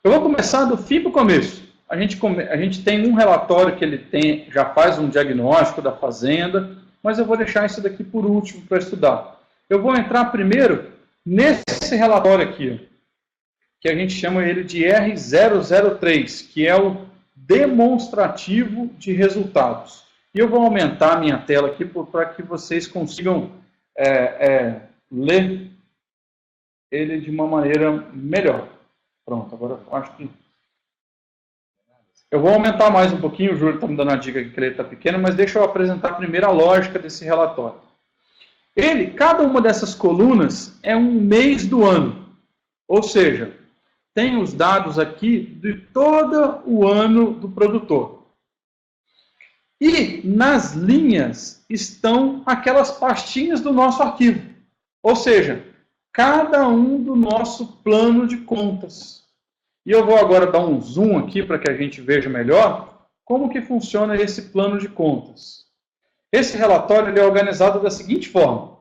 Eu vou começar do fim para o começo. A gente tem um relatório que ele já faz um diagnóstico da fazenda, mas eu vou deixar isso daqui por último para estudar. Eu vou entrar primeiro nesse relatório aqui, que a gente chama ele de R003, que é o demonstrativo de resultados. E eu vou aumentar a minha tela aqui para que vocês consigam ler ele de uma maneira melhor. Pronto, agora eu acho que... Eu vou aumentar mais um pouquinho, o Júlio está me dando a dica que ele está pequeno, mas deixa eu apresentar primeiro a lógica desse relatório. Cada uma dessas colunas é um mês do ano. Ou seja, tem os dados aqui de todo o ano do produtor. E nas linhas estão aquelas pastinhas do nosso arquivo. Ou seja, cada um do nosso plano de contas. E eu vou agora dar um zoom aqui para que a gente veja melhor como que funciona esse plano de contas. Esse relatório ele é organizado da seguinte forma.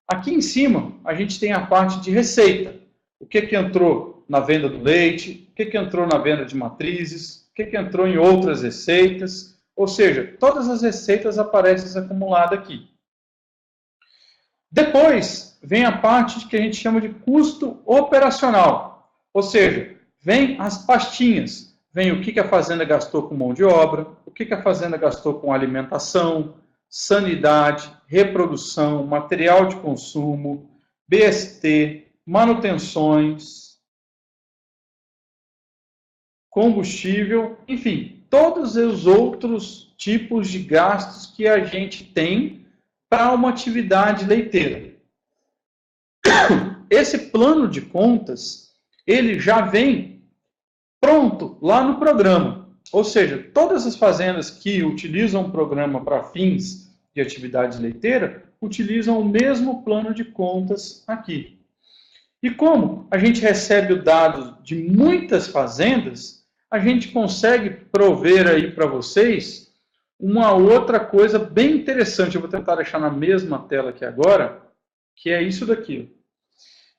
Aqui em cima, a gente tem a parte de receita. O que entrou na venda do leite, o que entrou na venda de matrizes, o que entrou em outras receitas. Ou seja, todas as receitas aparecem acumuladas aqui. Depois, vem a parte que a gente chama de custo operacional. Ou seja, vem as pastinhas. Vem o que a fazenda gastou com mão de obra, o que a fazenda gastou com alimentação, sanidade, reprodução, material de consumo, BST, manutenções, combustível, enfim, todos os outros tipos de gastos que a gente tem para uma atividade leiteira. Esse plano de contas, ele já vem pronto lá no programa. Ou seja, todas as fazendas que utilizam o programa para fins de atividade leiteira, utilizam o mesmo plano de contas aqui. E como a gente recebe o dado de muitas fazendas, a gente consegue prover aí para vocês uma outra coisa bem interessante. Eu vou tentar deixar na mesma tela aqui agora, que é isso daqui.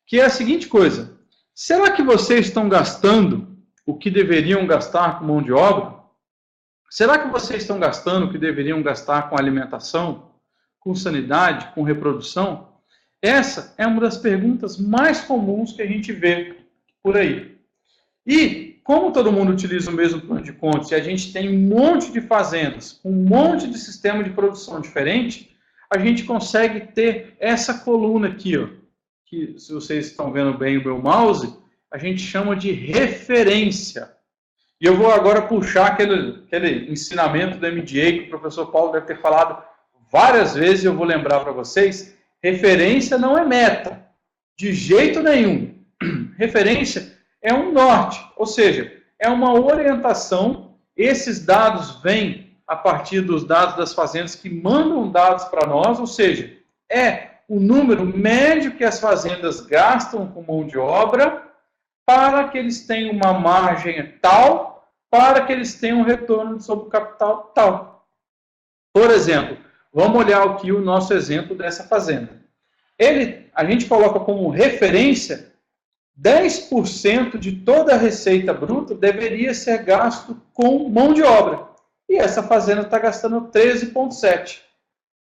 Que é a seguinte coisa. Será que vocês estão gastando o que deveriam gastar com mão de obra? Será que vocês estão gastando o que deveriam gastar com alimentação, com sanidade, com reprodução? Essa é uma das perguntas mais comuns que a gente vê por aí. E, como todo mundo utiliza o mesmo plano de contas e a gente tem um monte de fazendas, um monte de sistema de produção diferente, a gente consegue ter essa coluna aqui, ó, que, se vocês estão vendo bem o meu mouse, a gente chama de referência. E eu vou agora puxar aquele ensinamento do MDA que o professor Paulo deve ter falado várias vezes, e eu vou lembrar para vocês, referência não é meta, de jeito nenhum. Referência é um norte, ou seja, é uma orientação. Esses dados vêm a partir dos dados das fazendas que mandam dados para nós, ou seja, é o número médio que as fazendas gastam com mão de obra para que eles tenham uma margem tal, para que eles tenham um retorno sobre o capital tal. Por exemplo, vamos olhar aqui o nosso exemplo dessa fazenda. A gente coloca como referência 10% de toda a receita bruta deveria ser gasto com mão de obra. E essa fazenda está gastando 13,7%.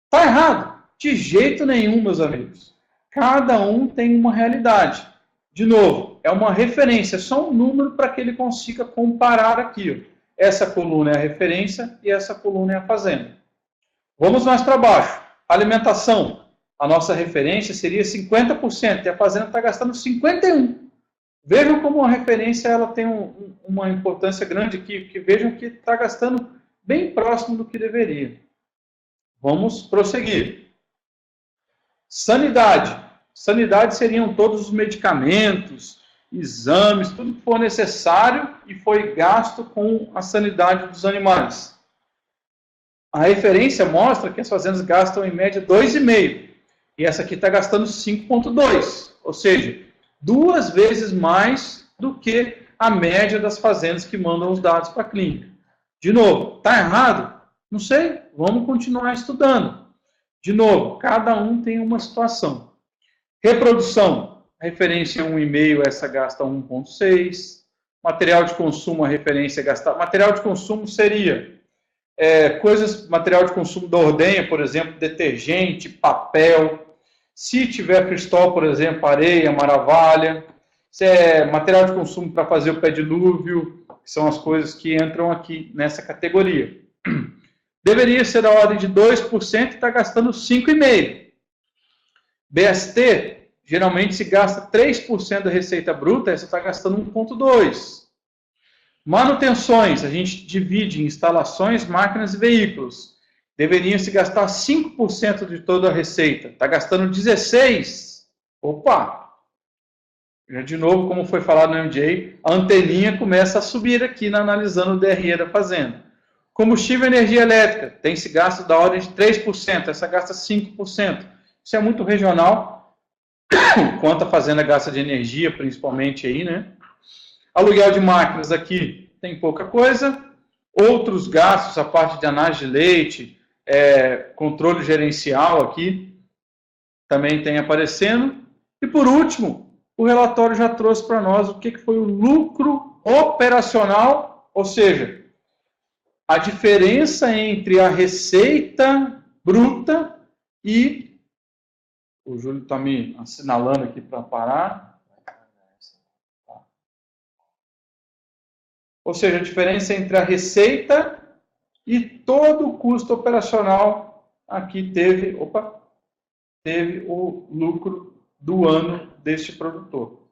Está errado? De jeito nenhum, meus amigos. Cada um tem uma realidade. De novo, é uma referência, só um número para que ele consiga comparar aqui. Ó. Essa coluna é a referência e essa coluna é a fazenda. Vamos mais para baixo. Alimentação. A nossa referência seria 50% e a fazenda está gastando 51%. Vejam como a referência ela tem uma importância grande aqui, porque vejam que está gastando bem próximo do que deveria. Vamos prosseguir. Sanidade. Sanidade seriam todos os medicamentos, exames, tudo que for necessário e foi gasto com a sanidade dos animais. A referência mostra que as fazendas gastam em média 2,5%. E essa aqui está gastando 5,2%. Ou seja, 2 vezes mais do que a média das fazendas que mandam os dados para a clínica. De novo, está errado? Não sei, vamos continuar estudando. De novo, cada um tem uma situação. Reprodução, referência 1,5, essa gasta 1,6. Material de consumo, a referência gasta... Material de consumo seria material de consumo da ordenha, por exemplo, detergente, papel. Se tiver cristal, por exemplo, areia, maravalha. se é material de consumo para fazer o pé dilúvio, que são as coisas que entram aqui nessa categoria. Deveria ser da ordem de 2% e está gastando 5,5%. BST, geralmente se gasta 3% da receita bruta, essa está gastando 1,2%. Manutenções, a gente divide em instalações, máquinas e veículos. Deveriam se gastar 5% de toda a receita, está gastando 16%. Opa! Já de novo, como foi falado no MJ, a anteninha começa a subir aqui analisando o DRE da fazenda. Combustível e energia elétrica, tem esse gasto da ordem de 3%, essa gasta 5%. Isso é muito regional, quanto a fazenda gasta de energia, principalmente aí, né? Aluguel de máquinas aqui tem pouca coisa. Outros gastos, a parte de análise de leite, controle gerencial aqui, também tem aparecendo. E por último, o relatório já trouxe para nós o que foi o lucro operacional, ou seja, a diferença entre a receita bruta e... O Júlio está me assinalando aqui para parar. Ou seja, a diferença entre a receita e todo o custo operacional. Aqui teve o lucro do ano deste produtor.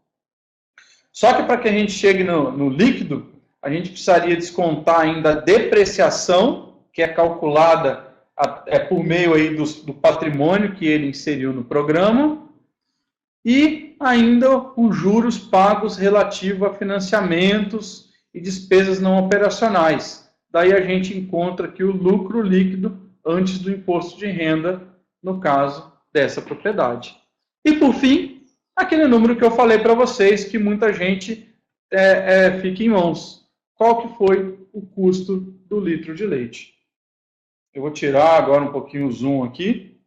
Só que para que a gente chegue no líquido, a gente precisaria descontar ainda a depreciação, que é calculada por meio aí do patrimônio que ele inseriu no programa, e ainda os juros pagos relativo a financiamentos e despesas não operacionais. Daí a gente encontra aqui o lucro líquido antes do imposto de renda, no caso dessa propriedade. E por fim, aquele número que eu falei para vocês, que muita gente fica em mãos. Qual que foi o custo do litro de leite? Eu vou tirar agora um pouquinho o zoom aqui.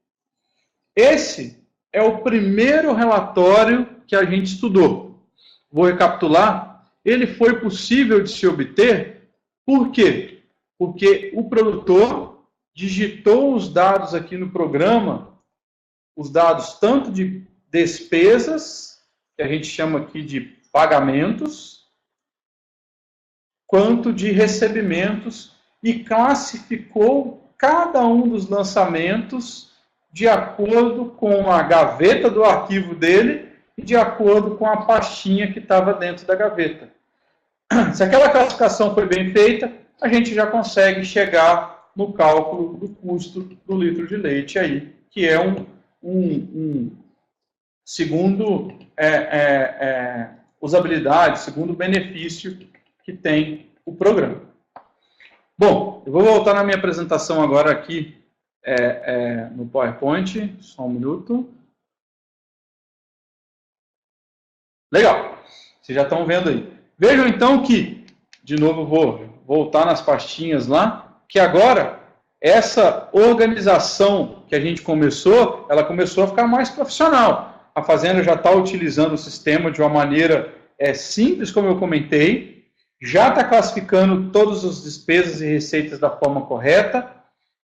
Esse é o primeiro relatório que a gente estudou. Vou recapitular. Ele foi possível de se obter, por quê? Porque o produtor digitou os dados aqui no programa, os dados tanto de despesas, que a gente chama aqui de pagamentos, quanto de recebimentos, e classificou cada um dos lançamentos de acordo com a gaveta do arquivo dele e de acordo com a pastinha que estava dentro da gaveta. Se aquela classificação foi bem feita, a gente já consegue chegar no cálculo do custo do litro de leite aí, que é segundo usabilidade, segundo benefício que tem o programa. Bom, eu vou voltar na minha apresentação agora aqui no PowerPoint, só um minuto. Legal, vocês já estão vendo aí. Vejam então que, de novo vou voltar nas pastinhas lá, que agora essa organização que a gente começou, ela começou a ficar mais profissional. A fazenda já está utilizando o sistema de uma maneira simples, como eu comentei, já está classificando todas as despesas e receitas da forma correta,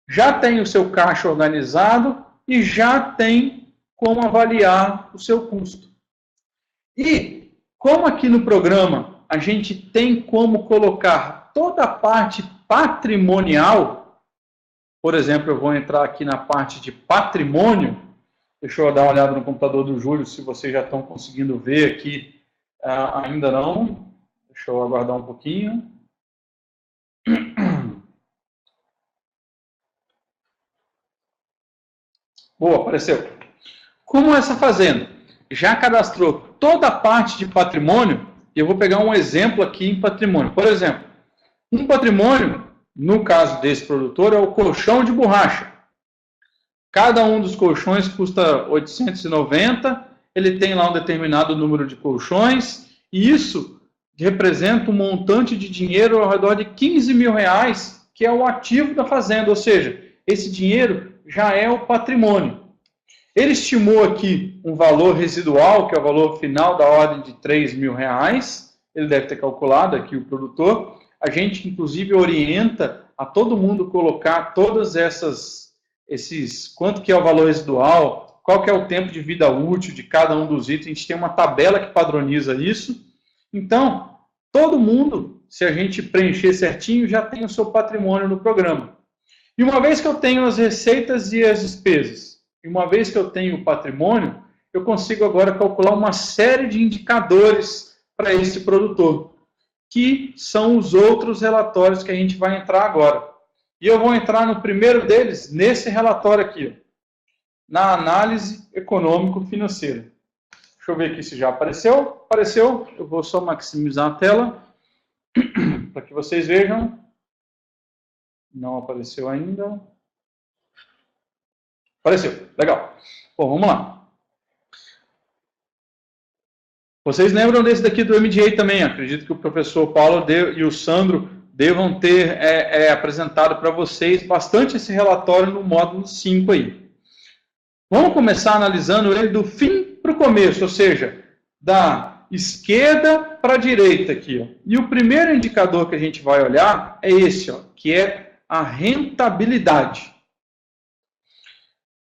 já tem o seu caixa organizado e já tem como avaliar o seu custo. E, como aqui no programa a gente tem como colocar toda a parte patrimonial, por exemplo, eu vou entrar aqui na parte de patrimônio, deixa eu dar uma olhada no computador do Júlio, se vocês já estão conseguindo ver aqui, ainda não, deixa eu aguardar um pouquinho. Boa, apareceu. Como essa fazenda já cadastrou toda a parte de patrimônio, e eu vou pegar um exemplo aqui em patrimônio. Por exemplo, um patrimônio, no caso desse produtor, é o colchão de borracha. Cada um dos colchões custa 890, ele tem lá um determinado número de colchões, e isso representa um montante de dinheiro ao redor de 15 mil reais, que é o ativo da fazenda, ou seja, esse dinheiro já é o patrimônio. Ele estimou aqui um valor residual, que é o valor final da ordem de 3 mil reais. Ele deve ter calculado aqui o produtor. A gente, inclusive, orienta a todo mundo colocar todas quanto que é o valor residual, qual que é o tempo de vida útil de cada um dos itens. A gente tem uma tabela que padroniza isso. Então, todo mundo, se a gente preencher certinho, já tem o seu patrimônio no programa. E uma vez que eu tenho as receitas e as despesas, e uma vez que eu tenho o patrimônio, eu consigo agora calcular uma série de indicadores para esse produtor, que são os outros relatórios que a gente vai entrar agora. E eu vou entrar no primeiro deles, nesse relatório aqui, na análise econômico-financeira. Deixa eu ver aqui se já apareceu. Apareceu. Eu vou só maximizar a tela para que vocês vejam. Não apareceu ainda. Apareceu. Legal. Bom, vamos lá. Vocês lembram desse daqui do MDA também? Acredito que o professor Paulo e o Sandro devam ter apresentado para vocês bastante esse relatório no módulo 5 aí. Vamos começar analisando ele do fim para o começo, ou seja, da esquerda para a direita aqui. Ó. E o primeiro indicador que a gente vai olhar é esse, ó, que é a rentabilidade.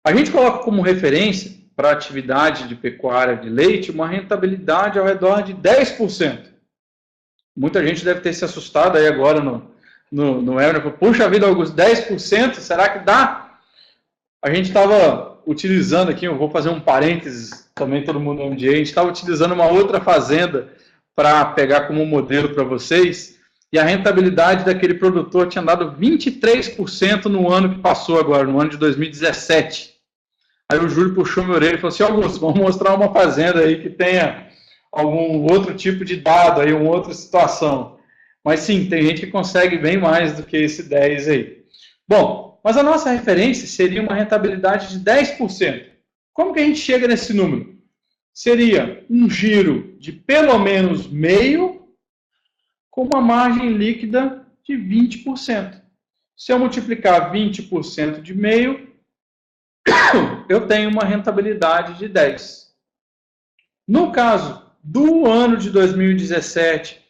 A gente coloca como referência para a atividade de pecuária de leite uma rentabilidade ao redor de 10%. Muita gente deve ter se assustado aí agora no webinar. Puxa vida, Augusto, 10%, será que dá? A gente estava utilizando aqui, eu vou fazer um parênteses, também todo mundo no MDA, a gente estava utilizando uma outra fazenda para pegar como modelo para vocês, e a rentabilidade daquele produtor tinha dado 23% no ano que passou agora, no ano de 2017. Aí o Júlio puxou minha orelha e falou assim, Augusto, vamos mostrar uma fazenda aí que tenha algum outro tipo de dado, aí, uma outra situação. Mas sim, tem gente que consegue bem mais do que esse 10 aí. Bom, mas a nossa referência seria uma rentabilidade de 10%. Como que a gente chega nesse número? Seria um giro de pelo menos meio com uma margem líquida de 20%. Se eu multiplicar 20% de meio, eu tenho uma rentabilidade de 10%. No caso do ano de 2017,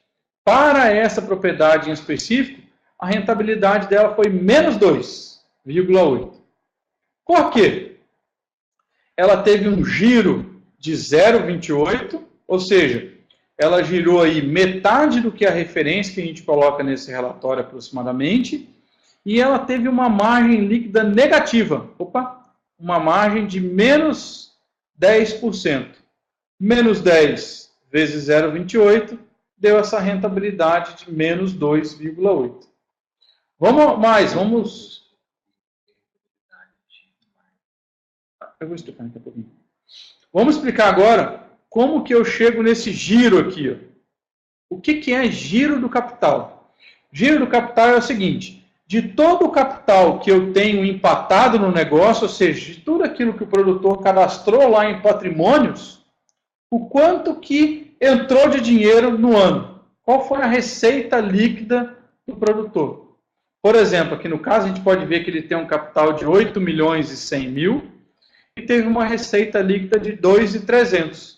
para essa propriedade em específico, a rentabilidade dela foi menos 2,8%. Por quê? Ela teve um giro de 0,28%, ou seja, ela girou aí metade do que a referência que a gente coloca nesse relatório aproximadamente, e ela teve uma margem líquida negativa. Uma margem de menos 10%. Menos 10 vezes 0,28 deu essa rentabilidade de menos 2,8. Vamos... Eu vou explicar daqui a pouquinho. Vamos explicar agora como que eu chego nesse giro aqui. Ó. O que é giro do capital? Giro do capital é o seguinte, de todo o capital que eu tenho empatado no negócio, ou seja, de tudo aquilo que o produtor cadastrou lá em patrimônios, o quanto que entrou de dinheiro no ano? Qual foi a receita líquida do produtor? Por exemplo, aqui no caso, a gente pode ver que ele tem um capital de 8 milhões e 100 mil e teve uma receita líquida de 2.300.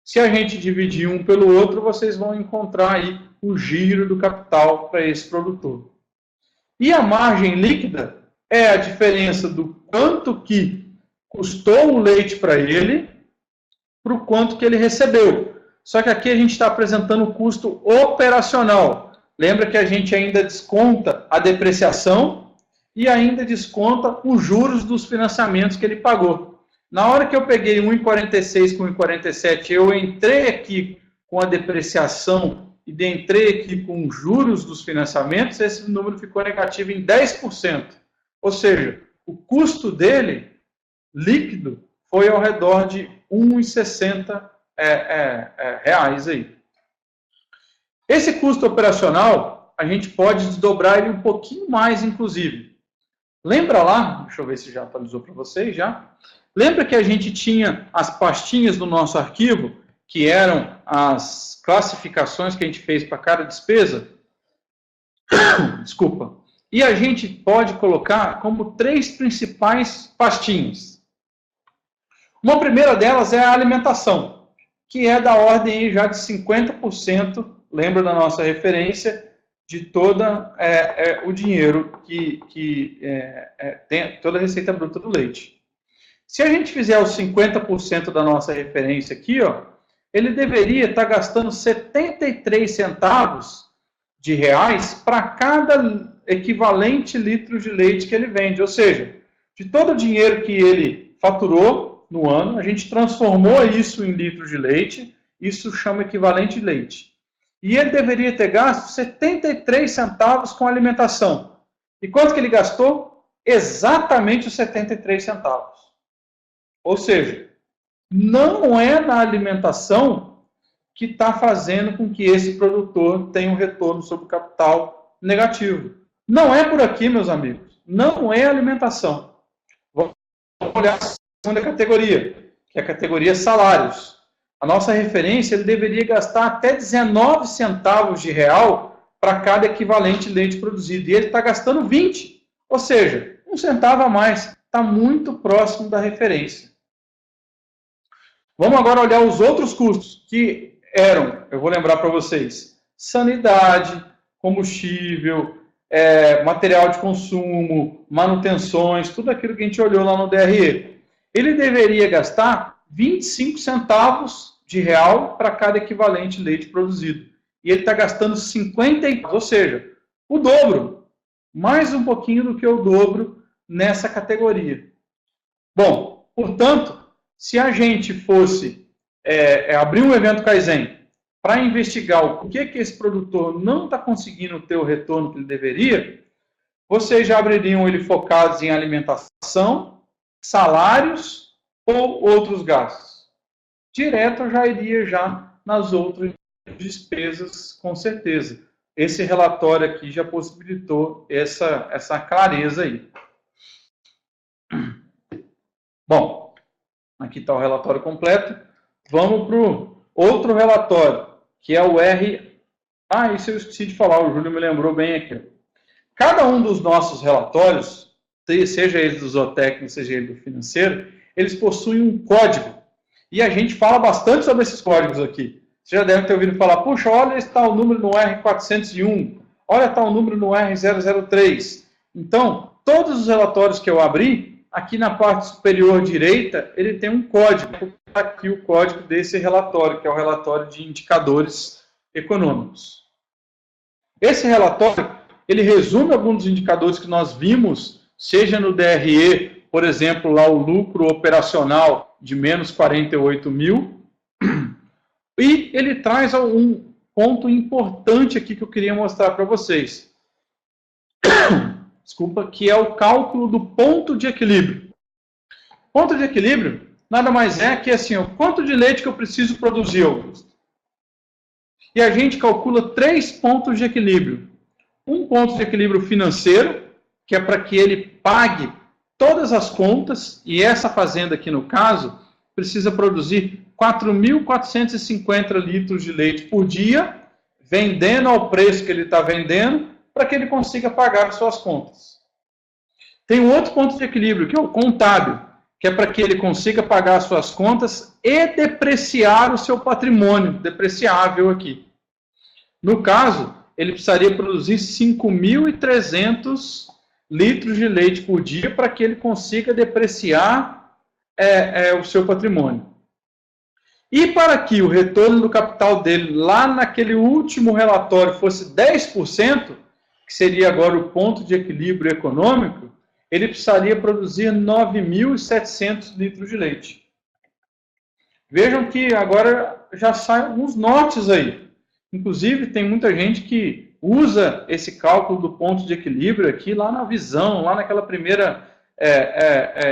Se a gente dividir um pelo outro, vocês vão encontrar aí o giro do capital para esse produtor. E a margem líquida é a diferença do quanto que custou o leite para ele para o quanto que ele recebeu. Só que aqui a gente está apresentando o custo operacional. Lembra que a gente ainda desconta a depreciação e ainda desconta os juros dos financiamentos que ele pagou. Na hora que eu peguei 1,46 com 1,47, eu entrei aqui com a depreciação e entrei aqui com os juros dos financiamentos, esse número ficou negativo em 10%. Ou seja, o custo dele, líquido, foi ao redor de R$ 1,60 reais aí. Esse custo operacional, a gente pode desdobrar ele um pouquinho mais, inclusive. Lembra lá, deixa eu ver se já atualizou para vocês já. Lembra que a gente tinha as pastinhas no nosso arquivo, que eram as classificações que a gente fez para cada despesa? Desculpa. E a gente pode colocar como 3 principais pastinhas. Uma primeira delas é a alimentação, que é da ordem já de 50%, lembra da nossa referência, de toda o dinheiro que tem toda a receita bruta do leite. Se a gente fizer os 50% da nossa referência aqui, ó, ele deveria estar gastando 73 centavos de reais para cada equivalente litro de leite que ele vende. Ou seja, de todo o dinheiro que ele faturou no ano, a gente transformou isso em litros de leite, isso chama equivalente de leite. E ele deveria ter gasto 73 centavos com alimentação. E quanto que ele gastou? Exatamente os 73 centavos. Ou seja, não é na alimentação que está fazendo com que esse produtor tenha um retorno sobre o capital negativo. Não é por aqui, meus amigos. Não é alimentação. Vamos olhar a segunda categoria, que é a categoria salários. A nossa referência, ele deveria gastar até 19 centavos de real para cada equivalente de leite produzido. E ele está gastando 20. Ou seja, 1 centavo a mais. Está muito próximo da referência. Vamos agora olhar os outros custos, que eram, eu vou lembrar para vocês, sanidade, combustível, material de consumo, manutenções, tudo aquilo que a gente olhou lá no DRE. Ele deveria gastar 25 centavos de real para cada equivalente de leite produzido. E ele está gastando 50, ou seja, o dobro, mais um pouquinho do que o dobro nessa categoria. Bom, portanto, se a gente fosse abrir um evento Kaizen para investigar o porquê que esse produtor não está conseguindo ter o retorno que ele deveria, vocês já abririam ele focados em alimentação, salários ou outros gastos. Direto eu já iria já nas outras despesas, com certeza. Esse relatório aqui já possibilitou essa clareza aí. Bom, aqui está o relatório completo. Vamos para o outro relatório, que é o R... Ah, isso eu esqueci de falar, o Júlio me lembrou bem aqui. Cada um dos nossos relatórios, seja ele do zootécnico, seja ele do financeiro, eles possuem um código. E a gente fala bastante sobre esses códigos aqui. Você já deve ter ouvido falar, puxa, olha está o número no R401, olha está o número no R003. Então, todos os relatórios que eu abri, aqui na parte superior direita, ele tem um código. Aqui o código desse relatório, que é o relatório de indicadores econômicos. Esse relatório, ele resume alguns dos indicadores que nós vimos, seja no DRE, por exemplo, lá o lucro operacional de menos 48 mil, e ele traz um ponto importante aqui que eu queria mostrar para vocês. Desculpa, que é o cálculo do ponto de equilíbrio. Ponto de equilíbrio nada mais é que assim, o quanto de leite que eu preciso produzir, Augusto? E a gente calcula 3 pontos de equilíbrio. Um ponto de equilíbrio financeiro, que é para que ele pague todas as contas, e essa fazenda aqui no caso, precisa produzir 4.450 litros de leite por dia, vendendo ao preço que ele está vendendo, para que ele consiga pagar as suas contas. Tem um outro ponto de equilíbrio, que é o contábil, que é para que ele consiga pagar as suas contas e depreciar o seu patrimônio, depreciável aqui. No caso, ele precisaria produzir 5.300 litros de leite por dia para que ele consiga depreciar o seu patrimônio. E para que o retorno do capital dele, lá naquele último relatório, fosse 10%, que seria agora o ponto de equilíbrio econômico, ele precisaria produzir 9.700 litros de leite. Vejam que agora já saem alguns nortes aí. Inclusive, tem muita gente que usa esse cálculo do ponto de equilíbrio aqui lá na visão, lá naquela primeira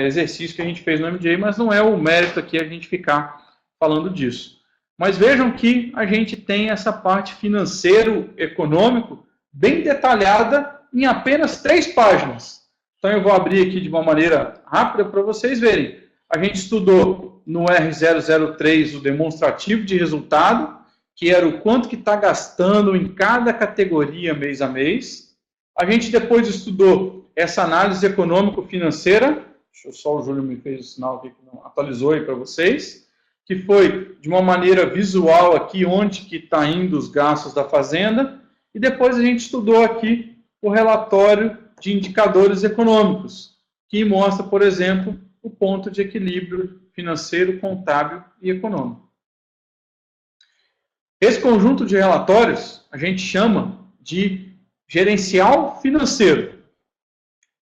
exercício que a gente fez no MJ, mas não é o mérito aqui a gente ficar falando disso. Mas vejam que a gente tem essa parte financeiro-econômico bem detalhada em apenas 3 páginas. Então eu vou abrir aqui de uma maneira rápida para vocês verem. A gente estudou no R003 o demonstrativo de resultado, que era o quanto que está gastando em cada categoria mês a mês. A gente depois estudou essa análise econômico-financeira, só o Júlio me fez o sinal aqui que não atualizou aí para vocês, que foi de uma maneira visual aqui onde que está indo os gastos da fazenda, e depois a gente estudou aqui o relatório de indicadores econômicos, que mostra, por exemplo, o ponto de equilíbrio financeiro, contábil e econômico. Esse conjunto de relatórios a gente chama de gerencial financeiro.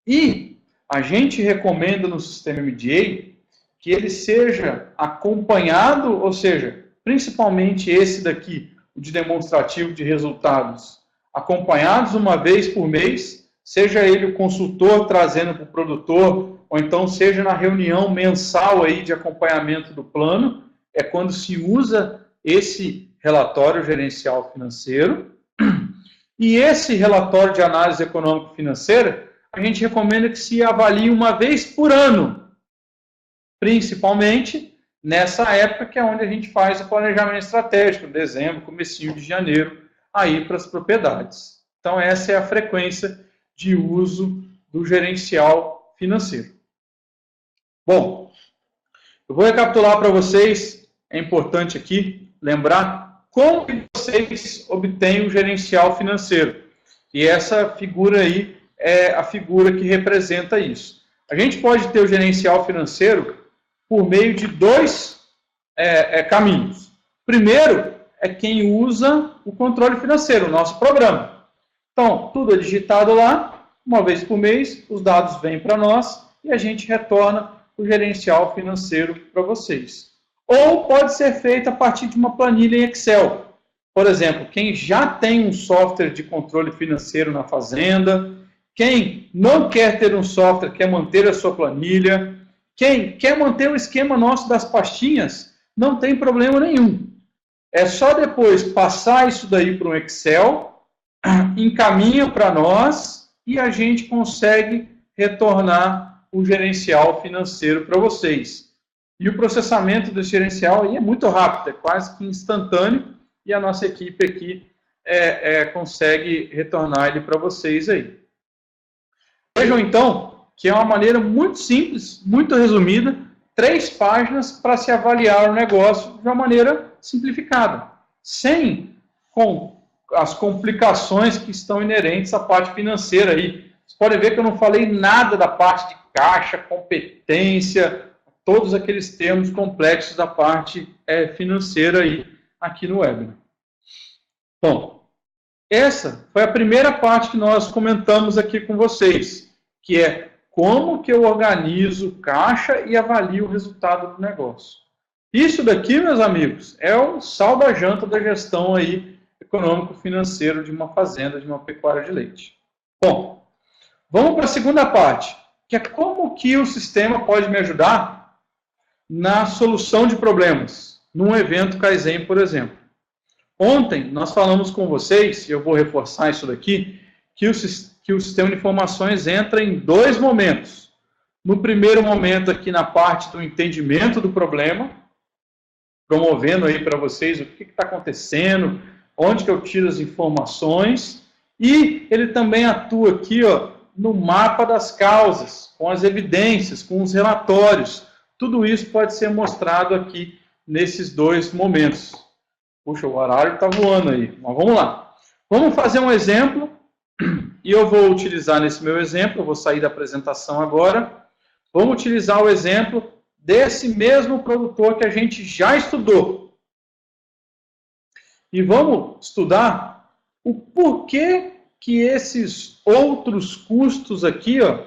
E a gente recomenda no sistema MDA que ele seja acompanhado, ou seja, principalmente esse daqui, o de demonstrativo de resultados, acompanhados uma vez por mês, seja ele o consultor trazendo para o produtor, ou então seja na reunião mensal aí de acompanhamento do plano, é quando se usa esse relatório gerencial financeiro. E esse relatório de análise econômico-financeira, a gente recomenda que se avalie uma vez por ano, principalmente nessa época que é onde a gente faz o planejamento estratégico, dezembro, comecinho de janeiro, aí para as propriedades. Então essa é a frequência de uso do gerencial financeiro. Bom, eu vou recapitular para vocês, é importante aqui lembrar como que vocês obtêm o gerencial financeiro. E essa figura aí é a figura que representa isso. A gente pode ter o gerencial financeiro por meio de dois caminhos. Primeiro é quem usa o controle financeiro, o nosso programa. Então, tudo é digitado lá, uma vez por mês, os dados vêm para nós e a gente retorna o gerencial financeiro para vocês. Ou pode ser feito a partir de uma planilha em Excel. Por exemplo, quem já tem um software de controle financeiro na fazenda, quem não quer ter um software, quer manter a sua planilha, quem quer manter o esquema nosso das pastinhas, não tem problema nenhum. É só depois passar isso daí para um Excel, encaminha para nós e a gente consegue retornar o gerencial financeiro para vocês. E o processamento desse gerencial aí é muito rápido, é quase que instantâneo, e a nossa equipe aqui consegue retornar ele para vocês aí. Vejam então que é uma maneira muito simples, muito resumida, 3 páginas para se avaliar o negócio de uma maneira simplificada, sem as complicações que estão inerentes à parte financeira aí. Vocês podem ver que eu não falei nada da parte de caixa, competência, todos aqueles termos complexos da parte financeira aí aqui no webinar. Bom, essa foi a primeira parte que nós comentamos aqui com vocês, que é como que eu organizo caixa e avalio o resultado do negócio. Isso daqui, meus amigos, é o sal da janta da gestão aí econômico-financeiro de uma fazenda, de uma pecuária de leite. Bom, vamos para a segunda parte, que é como que o sistema pode me ajudar na solução de problemas, num evento Kaizen, por exemplo. Ontem, nós falamos com vocês, e eu vou reforçar isso daqui, que o sistema de informações entra em 2 momentos. No primeiro momento, aqui na parte do entendimento do problema, promovendo aí para vocês o que está acontecendo, onde que eu tiro as informações, e ele também atua aqui, ó, no mapa das causas, com as evidências, com os relatórios. Tudo isso pode ser mostrado aqui nesses 2 momentos. Puxa, o horário está voando aí, mas vamos lá. Vamos fazer um exemplo, e eu vou utilizar nesse meu exemplo, eu vou sair da apresentação agora, vamos utilizar o exemplo desse mesmo produtor que a gente já estudou. E vamos estudar o porquê que esses outros custos aqui, ó,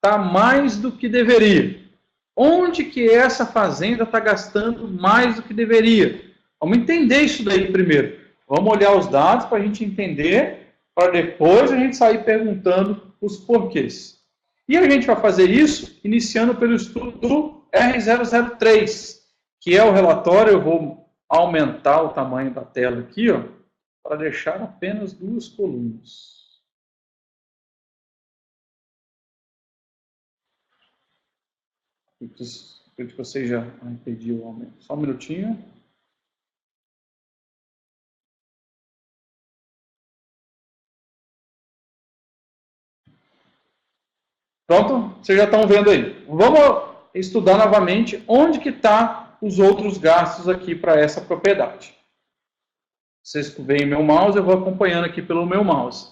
tá mais do que deveria. Onde que essa fazenda está gastando mais do que deveria? Vamos entender isso daí primeiro. Vamos olhar os dados para a gente entender, para depois a gente sair perguntando os porquês. E a gente vai fazer isso iniciando pelo estudo do R003, que é o relatório. Eu vou aumentar o tamanho da tela aqui, ó, para deixar apenas 2 colunas. Acredito que você já pediu o aumento. Só um minutinho. Pronto? Vocês já estão vendo aí. Vamos estudar novamente onde que está os outros gastos aqui para essa propriedade. Vocês veem meu mouse, eu vou acompanhando aqui pelo meu mouse.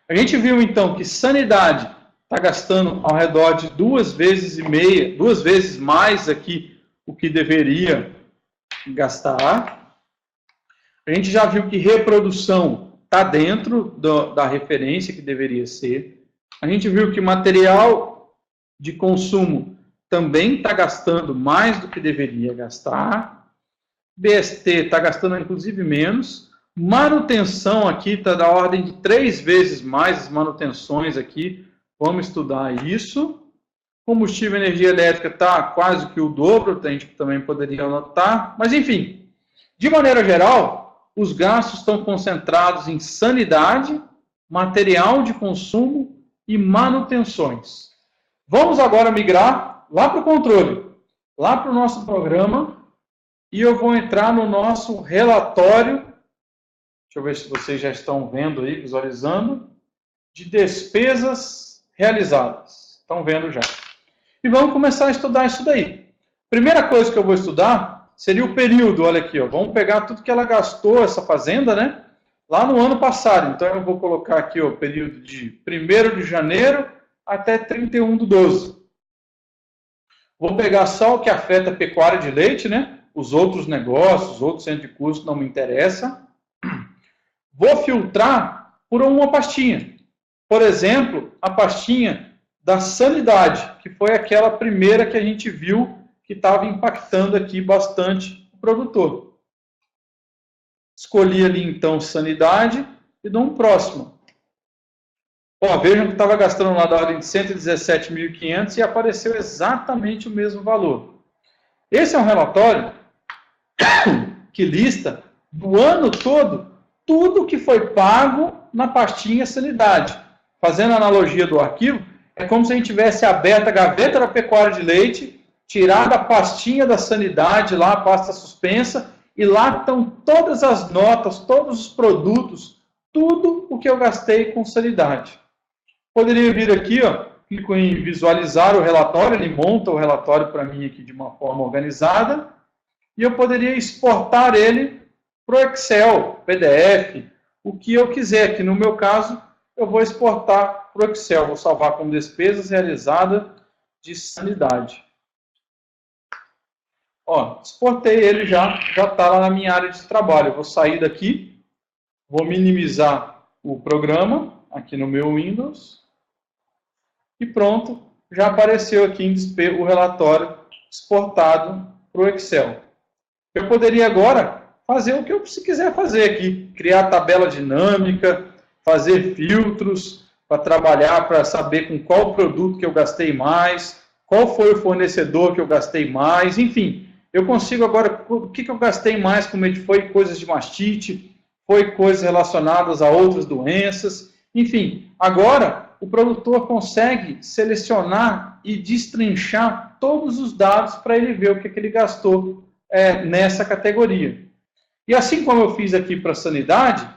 A gente viu então que sanidade está gastando ao redor de 2,5 vezes, 2 vezes mais aqui o que deveria gastar. A gente já viu que reprodução está dentro da referência que deveria ser. A gente viu que material de consumo também está gastando mais do que deveria gastar. BST está gastando inclusive menos. Manutenção aqui está da ordem de 3 vezes mais as manutenções aqui. Vamos estudar isso. Combustível e energia elétrica está quase que o dobro, a gente também poderia anotar. Mas, enfim, de maneira geral, os gastos estão concentrados em sanidade, material de consumo e manutenções. Vamos agora migrar lá para o controle, lá para o nosso programa, e eu vou entrar no nosso relatório. Deixa eu ver se vocês já estão vendo aí, visualizando, de despesas realizadas. Estão vendo já. E vamos começar a estudar isso daí. Primeira coisa que eu vou estudar seria o período. Olha aqui, ó. Vamos pegar tudo que ela gastou, essa fazenda, né? Lá no ano passado. Então eu vou colocar aqui o período de 1º de janeiro até 31/12. Vou pegar só o que afeta a pecuária de leite, né? Os outros negócios, os outros centros de custo não me interessam. Vou filtrar por uma pastinha. Por exemplo, a pastinha da sanidade, que foi aquela primeira que a gente viu que estava impactando aqui bastante o produtor. Escolhi ali, então, sanidade e dou um próximo. Ó, vejam que estava gastando lá da ordem de 117.500 e apareceu exatamente o mesmo valor. Esse é um relatório que lista do ano todo tudo que foi pago na pastinha sanidade. Fazendo a analogia do arquivo, é como se a gente tivesse aberto a gaveta da pecuária de leite, tirado a pastinha da sanidade, lá a pasta suspensa, e lá estão todas as notas, todos os produtos, tudo o que eu gastei com sanidade. Poderia vir aqui, ó, clico em visualizar o relatório, ele monta o relatório para mim aqui de uma forma organizada, e eu poderia exportar ele para o Excel, PDF, o que eu quiser, que no meu caso eu vou exportar para o Excel, vou salvar como despesas realizadas de sanidade. Ó, exportei ele já está lá na minha área de trabalho. Eu vou sair daqui, vou minimizar o programa aqui no meu Windows e pronto, já apareceu aqui o relatório exportado para o Excel. Eu poderia agora fazer o que eu quiser fazer aqui, criar tabela dinâmica, fazer filtros para trabalhar, para saber com qual produto que eu gastei mais, qual foi o fornecedor que eu gastei mais, enfim. Eu consigo agora, o que eu gastei mais, como foi coisas de mastite, foi coisas relacionadas a outras doenças, enfim. Agora, o produtor consegue selecionar e destrinchar todos os dados para ele ver o que ele gastou nessa categoria. E assim como eu fiz aqui para a sanidade,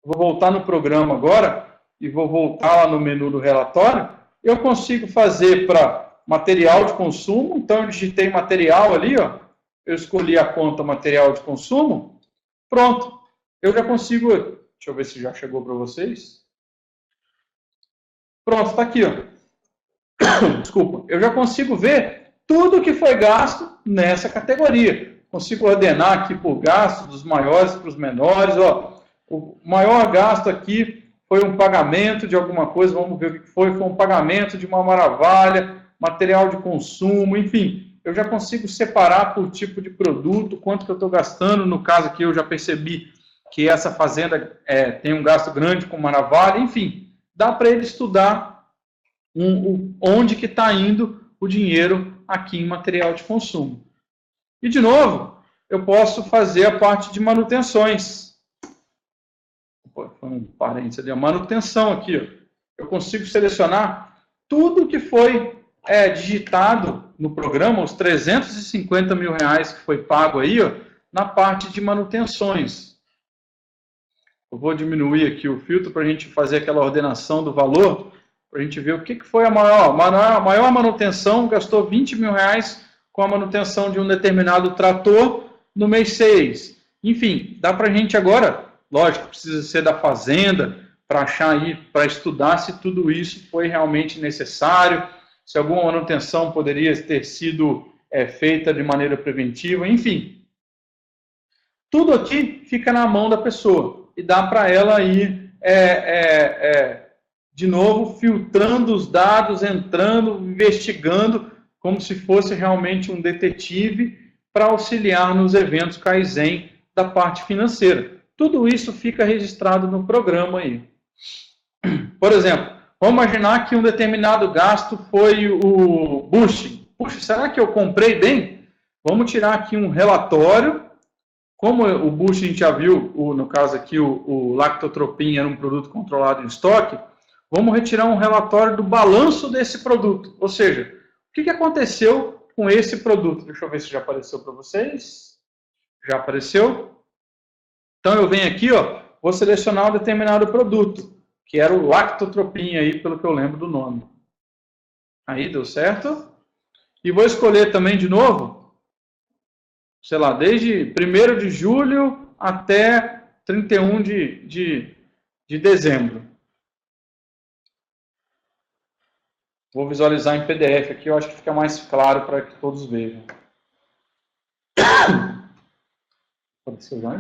vou voltar no programa agora e vou voltar lá no menu do relatório, eu consigo fazer para material de consumo, então eu digitei material ali, ó, eu escolhi a conta material de consumo, pronto, eu já consigo, deixa eu ver se já chegou para vocês. Pronto, está aqui, ó. Desculpa, eu já consigo ver tudo que foi gasto nessa categoria. Consigo ordenar aqui por gasto, dos maiores para os menores, ó. O maior gasto aqui foi um pagamento de alguma coisa, vamos ver o que foi um pagamento de uma maravilha, material de consumo, enfim. Eu já consigo separar por tipo de produto, quanto que eu estou gastando. No caso aqui, eu já percebi que essa fazenda tem um gasto grande com maravilha, enfim. Dá para ele estudar onde que está indo o dinheiro aqui em material de consumo. E, de novo, eu posso fazer a parte de manutenções. Foi um parênteses ali, a manutenção aqui. Ó. Eu consigo selecionar tudo que foi digitado no programa, os 350 mil reais que foi pago aí, ó, na parte de manutenções. Eu vou diminuir aqui o filtro para a gente fazer aquela ordenação do valor, para a gente ver o que foi a maior manutenção, gastou 20 mil reais com a manutenção de um determinado trator no mês 6. Enfim, dá para a gente agora, lógico, precisa ser da fazenda, para achar aí, para estudar se tudo isso foi realmente necessário, se alguma manutenção poderia ter sido feita de maneira preventiva, enfim. Tudo aqui fica na mão da pessoa e dá para ela ir, de novo, filtrando os dados, entrando, investigando, como se fosse realmente um detetive para auxiliar nos eventos Kaizen da parte financeira. Tudo isso fica registrado no programa aí. Por exemplo, vamos imaginar que um determinado gasto foi o boosting. Puxa, será que eu comprei bem? Vamos tirar aqui um relatório. Como o boosting a gente já viu, no caso aqui o Lactotropin era um produto controlado em estoque, vamos retirar um relatório do balanço desse produto. Ou seja, o que aconteceu com esse produto? Deixa eu ver se já apareceu para vocês. Já apareceu? Então eu venho aqui, ó, vou selecionar um determinado produto, que era o Lactotropin aí, pelo que eu lembro do nome. Aí deu certo. E vou escolher também de novo, sei lá, desde 1º de julho até 31 de dezembro. Vou visualizar em PDF aqui, eu acho que fica mais claro para que todos vejam. Apareceu já?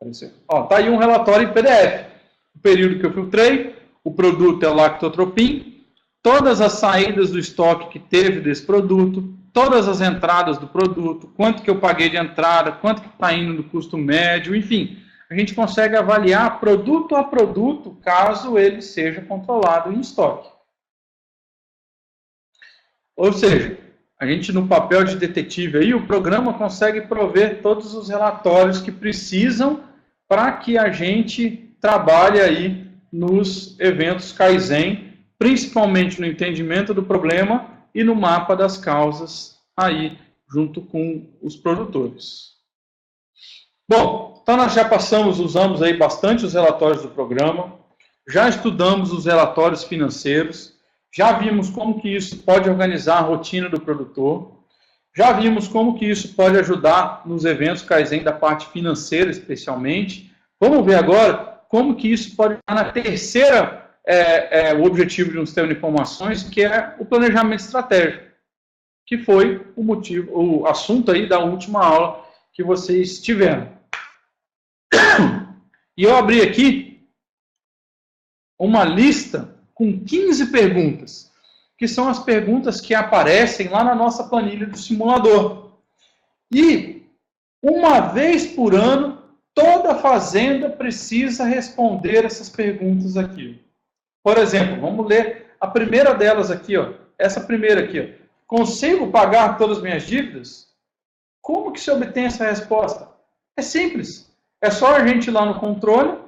Apareceu. Ó, tá aí um relatório em PDF. O período que eu filtrei, o produto é o Lactotropin, todas as saídas do estoque que teve desse produto, todas as entradas do produto, quanto que eu paguei de entrada, quanto que está indo no custo médio, enfim. A gente consegue avaliar produto a produto, caso ele seja controlado em estoque. Ou seja, a gente no papel de detetive aí, o programa consegue prover todos os relatórios que precisam para que a gente trabalhe aí nos eventos Kaizen, principalmente no entendimento do problema e no mapa das causas aí junto com os produtores. Bom, então nós já usamos aí bastante os relatórios do programa, já estudamos os relatórios financeiros, já vimos como que isso pode organizar a rotina do produtor, já vimos como que isso pode ajudar nos eventos Kaizen da parte financeira, especialmente. Vamos ver agora como que isso pode estar na terceira, o objetivo de um sistema de informações, que é o planejamento estratégico, que foi o assunto aí da última aula que vocês tiveram. E eu abri aqui uma lista com 15 perguntas, que são as perguntas que aparecem lá na nossa planilha do simulador. E, uma vez por ano, toda fazenda precisa responder essas perguntas aqui. Por exemplo, vamos ler a primeira delas aqui, ó. Essa primeira aqui, ó. Consigo pagar todas as minhas dívidas? Como que se obtém essa resposta? É simples. É só a gente ir lá no controle,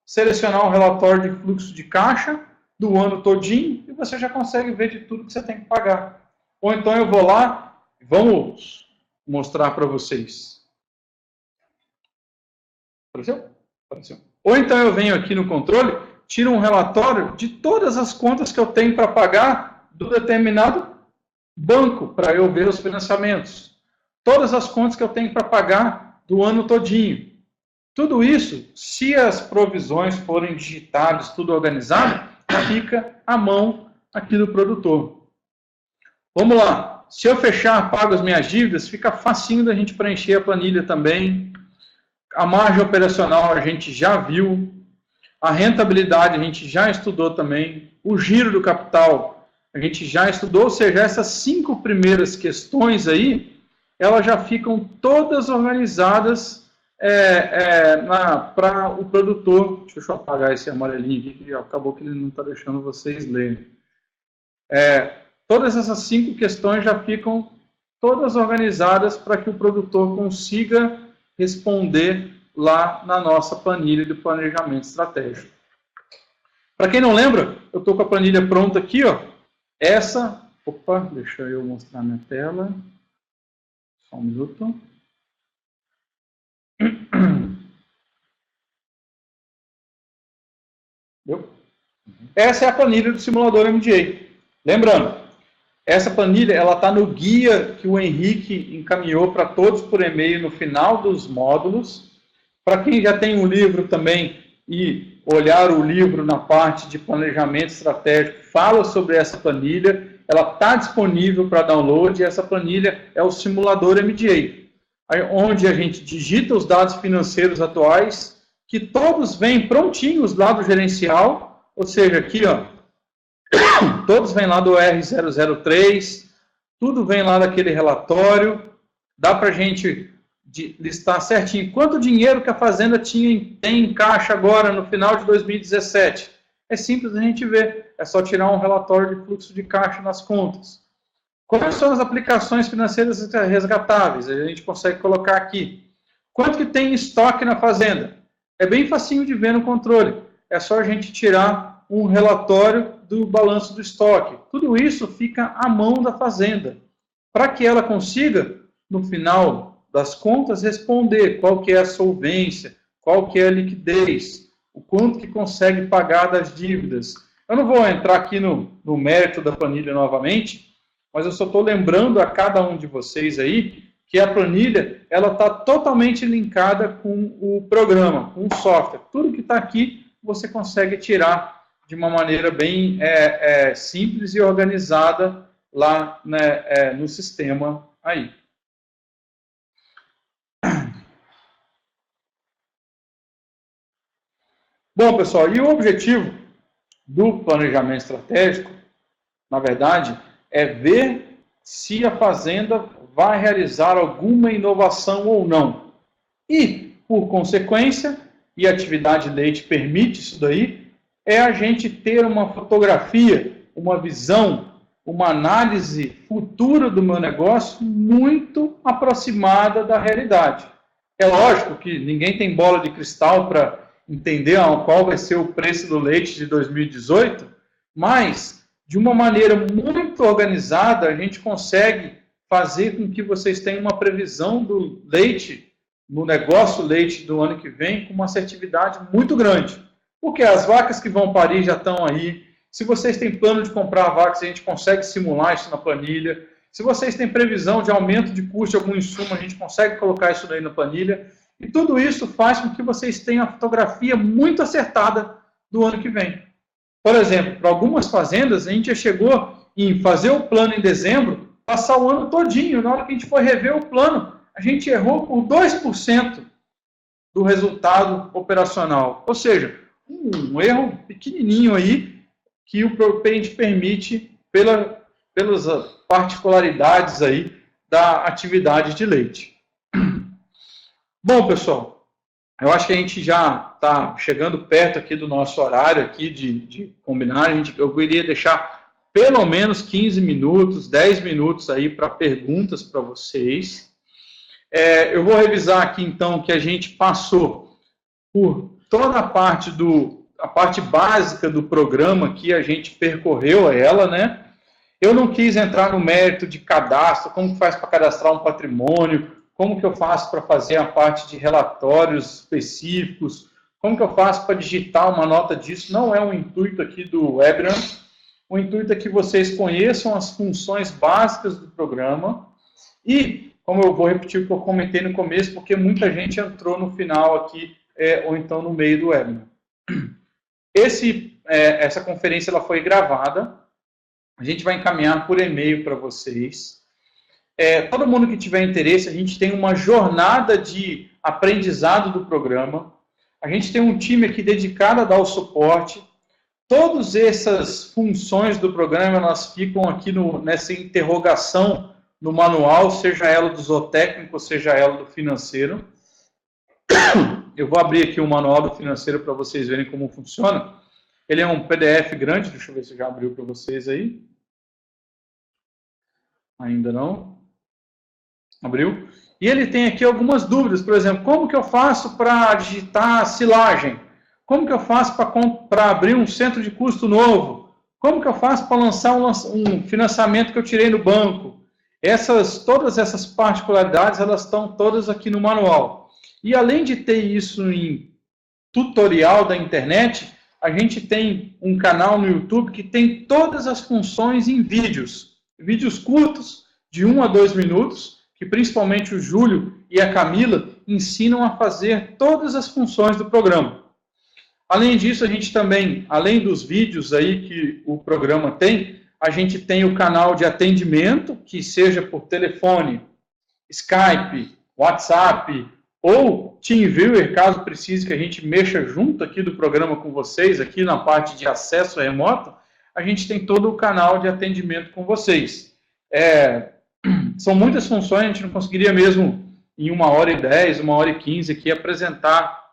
selecionar um relatório de fluxo de caixa do ano todinho e você já consegue ver de tudo que você tem que pagar. Ou então eu vou lá, vamos mostrar para vocês. Apareceu? Apareceu. Ou então eu venho aqui no controle, tiro um relatório de todas as contas que eu tenho para pagar do determinado banco, para eu ver os financiamentos. Todas as contas que eu tenho para pagar do ano todinho. Tudo isso, se as provisões forem digitadas, tudo organizado, fica à mão aqui do produtor. Vamos lá. Se eu fechar, pago as minhas dívidas, fica facinho da gente preencher a planilha também. A margem operacional a gente já viu. A rentabilidade a gente já estudou também. O giro do capital a gente já estudou. Ou seja, essas 5 primeiras questões aí, elas já ficam todas organizadas para o produtor. Deixa eu apagar esse amarelinho aqui, que acabou que ele não está deixando vocês lerem. Todas essas 5 questões já ficam todas organizadas para que o produtor consiga responder lá na nossa planilha de planejamento estratégico. Para quem não lembra, eu estou com a planilha pronta aqui, ó. Deixa eu mostrar minha tela. Só um minuto. Essa é a planilha do simulador MDA. Lembrando, essa planilha ela está no guia que o Henrique encaminhou para todos por e-mail no final dos módulos. Para quem já tem um livro também, e olhar o livro na parte de planejamento estratégico, fala sobre essa planilha, ela está disponível para download, e essa planilha é o simulador MDA, onde a gente digita os dados financeiros atuais, que todos vêm prontinhos lá do gerencial, ou seja, aqui, ó, todos vêm lá do R003, tudo vem lá daquele relatório, dá para a gente listar certinho quanto dinheiro que a Fazenda tem em caixa agora no final de 2017. É simples a gente ver, é só tirar um relatório de fluxo de caixa nas contas. Quais são as aplicações financeiras resgatáveis? A gente consegue colocar aqui. Quanto que tem em estoque na Fazenda? É bem facinho de ver no controle. É só a gente tirar um relatório do balanço do estoque. Tudo isso fica à mão da Fazenda, para que ela consiga, no final das contas, responder qual que é a solvência, qual que é a liquidez, o quanto que consegue pagar das dívidas. Eu não vou entrar aqui no mérito da planilha novamente, mas eu só estou lembrando a cada um de vocês aí que a planilha ela está totalmente linkada com o programa, com o software. Tudo que está aqui você consegue tirar de uma maneira bem simples e organizada lá, né, no sistema aí. Bom, pessoal, e o objetivo do planejamento estratégico, na verdade, é ver se a Fazenda vai realizar alguma inovação ou não. E, por consequência, e a atividade leite permite isso daí, é a gente ter uma fotografia, uma visão, uma análise futura do meu negócio muito aproximada da realidade. É lógico que ninguém tem bola de cristal para entender qual vai ser o preço do leite de 2018, mas, de uma maneira muito organizada, a gente consegue fazer com que vocês tenham uma previsão do leite, no negócio leite do ano que vem, com uma assertividade muito grande. Porque as vacas que vão parir já estão aí. Se vocês têm plano de comprar vacas, a gente consegue simular isso na planilha. Se vocês têm previsão de aumento de custo de algum insumo, a gente consegue colocar isso daí na planilha. E tudo isso faz com que vocês tenham a fotografia muito acertada do ano que vem. Por exemplo, para algumas fazendas, a gente já chegou em fazer o plano em dezembro, passar o ano todinho. Na hora que a gente for rever o plano, a gente errou por 2% do resultado operacional. Ou seja, um erro pequenininho aí que o ProPaint permite pelas particularidades aí da atividade de leite. Bom, pessoal, eu acho que a gente já está chegando perto aqui do nosso horário aqui de combinar. Eu queria deixar pelo menos 15 minutos, 10 minutos aí para perguntas para vocês. Eu vou revisar aqui, então, que a gente passou por toda a parte básica do programa que a gente percorreu ela, né? Eu não quis entrar no mérito de cadastro, como que faz para cadastrar um patrimônio, como que eu faço para fazer a parte de relatórios específicos, como que eu faço para digitar uma nota disso. Não é o intuito aqui do webinar. O intuito é que vocês conheçam as funções básicas do programa e, como eu vou repetir o que eu comentei no começo, porque muita gente entrou no final aqui, ou então no meio do webinar. Essa conferência ela foi gravada, a gente vai encaminhar por e-mail para vocês. Todo mundo que tiver interesse, a gente tem uma jornada de aprendizado do programa, a gente tem um time aqui dedicado a dar o suporte. Todas essas funções do programa, elas ficam aqui nessa interrogação no manual, seja ela do zootécnico, seja ela do financeiro. Eu vou abrir aqui o manual do financeiro para vocês verem como funciona. Ele é um PDF grande, deixa eu ver se já abriu para vocês aí. Ainda não. Abriu. E ele tem aqui algumas dúvidas, por exemplo, como que eu faço para digitar silagem? Como que eu faço para abrir um centro de custo novo? Como que eu faço para lançar um financiamento que eu tirei no banco? Todas essas particularidades, elas estão todas aqui no manual. E além de ter isso em tutorial da internet, a gente tem um canal no YouTube que tem todas as funções em vídeos. Vídeos curtos, de 1 a 2 minutos, que principalmente o Júlio e a Camila ensinam a fazer todas as funções do programa. Além disso, a gente também, além dos vídeos aí que o programa tem, a gente tem o canal de atendimento, que seja por telefone, Skype, WhatsApp ou TeamViewer, caso precise que a gente mexa junto aqui do programa com vocês, aqui na parte de acesso remoto, a gente tem todo o canal de atendimento com vocês. São muitas funções, a gente não conseguiria mesmo em 1h10, 1h15 aqui apresentar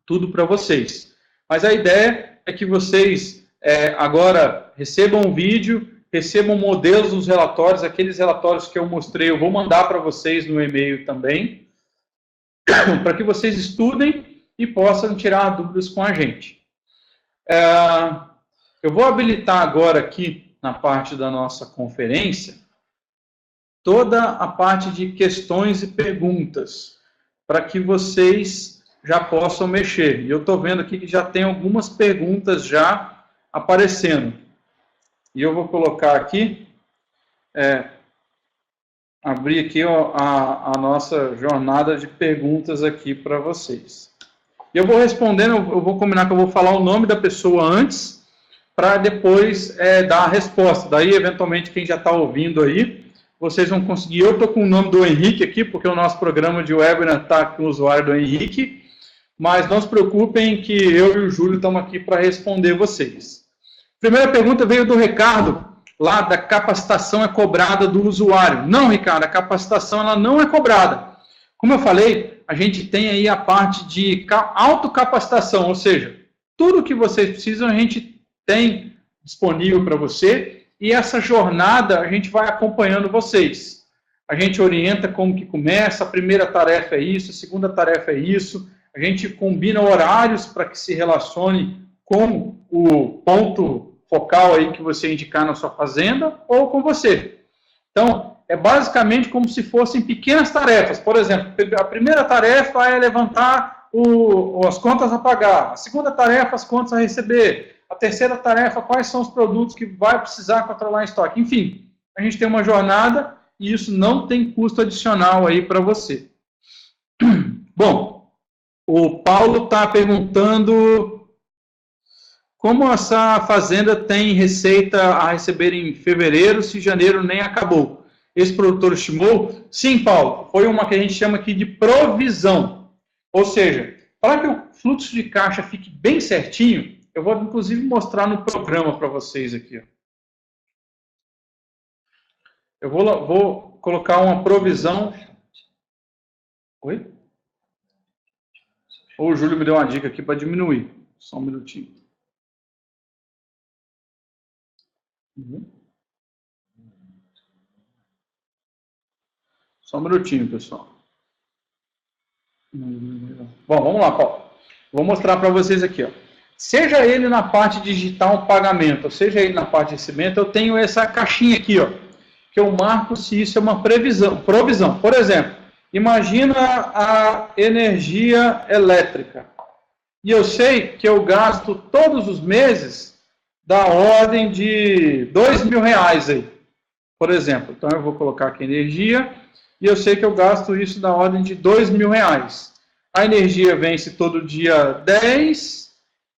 tudo para vocês. Mas a ideia é que vocês agora recebam um vídeo, recebam modelos dos relatórios, aqueles relatórios que eu mostrei, eu vou mandar para vocês no e-mail também, para que vocês estudem e possam tirar dúvidas com a gente. Eu vou habilitar agora aqui, na parte da nossa conferência, toda a parte de questões e perguntas, para que vocês já possam mexer. E eu estou vendo aqui que já tem algumas perguntas já aparecendo. E eu vou colocar aqui, abrir aqui a nossa jornada de perguntas aqui para vocês. E eu vou respondendo, eu vou combinar que eu vou falar o nome da pessoa antes, para depois dar a resposta. Daí, eventualmente, quem já está ouvindo aí, vocês vão conseguir. Eu estou com o nome do Henrique aqui, porque o nosso programa de webinar está com o usuário do Henrique, mas não se preocupem que eu e o Júlio estamos aqui para responder vocês. Primeira pergunta veio do Ricardo, lá da capacitação é cobrada do usuário. Não, Ricardo, a capacitação ela não é cobrada. Como eu falei, a gente tem aí a parte de autocapacitação, ou seja, tudo que vocês precisam a gente tem disponível para você, e essa jornada a gente vai acompanhando vocês. A gente orienta como que começa, a primeira tarefa é isso, a segunda tarefa é isso, a gente combina horários para que se relacione com o ponto focal aí que você indicar na sua fazenda ou com você. Então, é basicamente como se fossem pequenas tarefas. Por exemplo, a primeira tarefa é levantar as contas a pagar, a segunda tarefa, as contas a receber, a terceira tarefa, quais são os produtos que vai precisar controlar em estoque. Enfim, a gente tem uma jornada e isso não tem custo adicional aí para você. Bom, o Paulo está perguntando como essa fazenda tem receita a receber em fevereiro, se janeiro nem acabou. Esse produtor estimou? Sim, Paulo, foi uma que a gente chama aqui de provisão. Ou seja, para que o fluxo de caixa fique bem certinho, eu vou, inclusive, mostrar no programa para vocês aqui. Eu vou colocar uma provisão. Oi? Ou o Júlio me deu uma dica aqui para diminuir. Só um minutinho. Só um minutinho, pessoal. Bom, vamos lá, Paulo. Vou mostrar para vocês aqui, ó. Seja ele na parte digital pagamento, ou seja ele na parte de recebimento, eu tenho essa caixinha aqui, ó, que eu marco se isso é uma provisão. Por exemplo, imagina a energia elétrica. E eu sei que eu gasto todos os meses da ordem de R$2.000 aí, por exemplo. Então eu vou colocar aqui energia e eu sei que eu gasto isso da ordem de R$2.000. A energia vence todo dia 10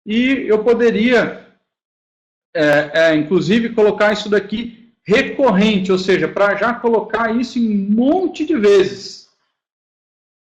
e eu poderia, inclusive, colocar isso daqui recorrente, ou seja, para já colocar isso em um monte de vezes.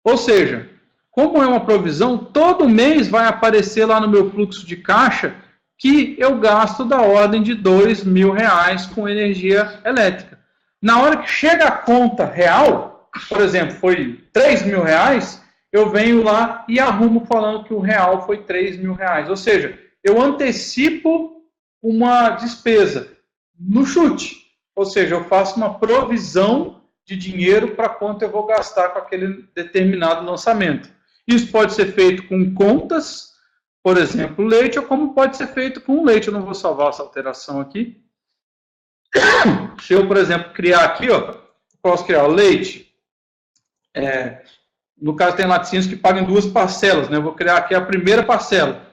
Ou seja, como é uma provisão, todo mês vai aparecer lá no meu fluxo de caixa que eu gasto da ordem de R$2.000 com energia elétrica. Na hora que chega a conta real, por exemplo, foi R$3.000, eu venho lá e arrumo falando que o real foi R$3.000. Ou seja, eu antecipo uma despesa no chute. Ou seja, eu faço uma provisão de dinheiro para quanto eu vou gastar com aquele determinado lançamento. Isso pode ser feito com contas, por exemplo, leite, ou como pode ser feito com leite. Eu não vou salvar essa alteração aqui. Se eu, por exemplo, criar aqui, ó, posso criar o leite. No caso, tem laticínios que pagam em 2 parcelas, né? Eu vou criar aqui a primeira parcela.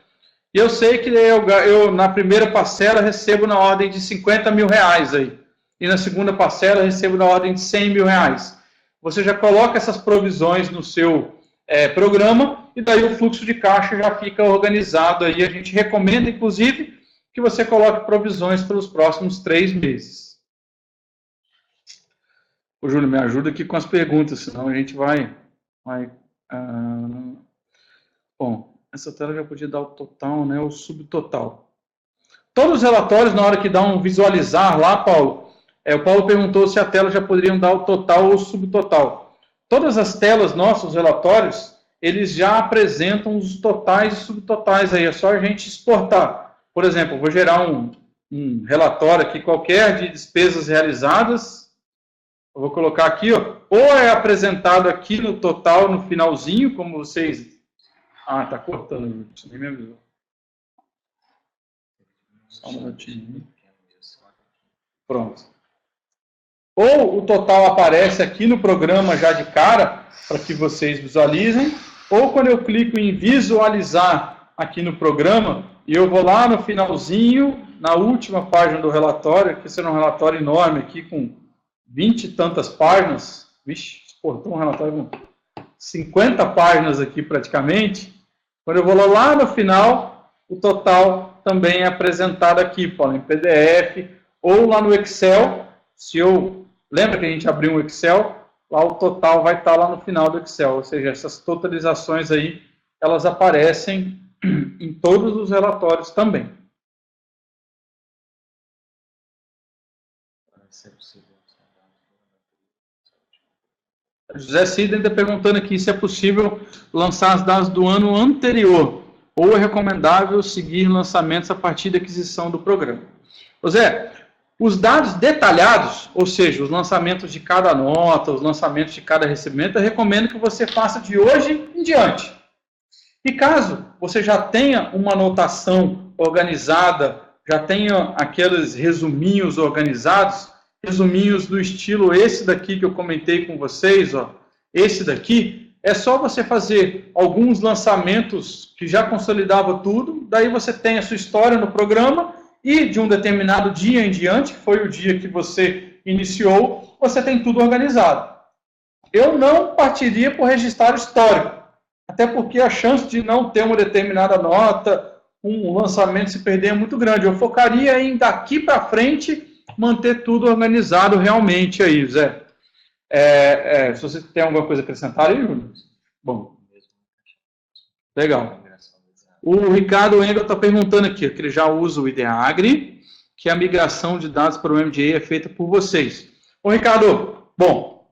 E eu sei que eu na primeira parcela, recebo na ordem de R$50.000 aí. E na segunda parcela, recebo na ordem de R$100.000. Você já coloca essas provisões no seu programa, e daí o fluxo de caixa já fica organizado aí. A gente recomenda, inclusive, que você coloque provisões pelos próximos 3 meses. Ô, Júlio, me ajuda aqui com as perguntas, senão a gente vai bom, essa tela já podia dar o total, né, o subtotal. Todos os relatórios, na hora que dá um visualizar lá, Paulo, o Paulo perguntou se a tela já poderiam dar o total ou o subtotal. Todas as telas nossas, os relatórios, eles já apresentam os totais e subtotais aí, é só a gente exportar. Por exemplo, eu vou gerar um relatório aqui qualquer de despesas realizadas. Eu vou colocar aqui, ó, ou é apresentado aqui no total, no finalzinho, como vocês... Ah, tá cortando, isso nem me avisou. Só um minutinho. Pronto. Ou o total aparece aqui no programa já de cara, para que vocês visualizem, ou quando eu clico em visualizar aqui no programa, e eu vou lá no finalzinho, na última página do relatório, que será um relatório enorme aqui, com 20 e tantas páginas, vixe, exportou um relatório com 50 páginas aqui praticamente. Quando eu vou lá no final, o total também é apresentado aqui, Paulo, em PDF, ou lá no Excel. Se eu lembra que a gente abriu um Excel, lá o total vai estar lá no final do Excel, ou seja, essas totalizações aí, elas aparecem em todos os relatórios também. José Cida está perguntando aqui se é possível lançar as datas do ano anterior, ou é recomendável seguir lançamentos a partir da aquisição do programa. José, os dados detalhados, ou seja, os lançamentos de cada nota, os lançamentos de cada recebimento, eu recomendo que você faça de hoje em diante. E caso você já tenha uma anotação organizada, já tenha aqueles resuminhos organizados, resuminhos do estilo esse daqui que eu comentei com vocês, ó, esse daqui, é só você fazer alguns lançamentos que já consolidava tudo, daí você tem a sua história no programa, e de um determinado dia em diante, que foi o dia que você iniciou, você tem tudo organizado. Eu não partiria por registrar histórico, até porque a chance de não ter uma determinada nota, um lançamento se perder é muito grande. Eu focaria em daqui para frente manter tudo organizado realmente aí, Zé. Se você tem alguma coisa a acrescentar aí, Júlio? Bom, legal. O Ricardo Engel está perguntando aqui, que ele já usa o IDEAGRE, que a migração de dados para o MDA é feita por vocês. Ô, Ricardo, bom,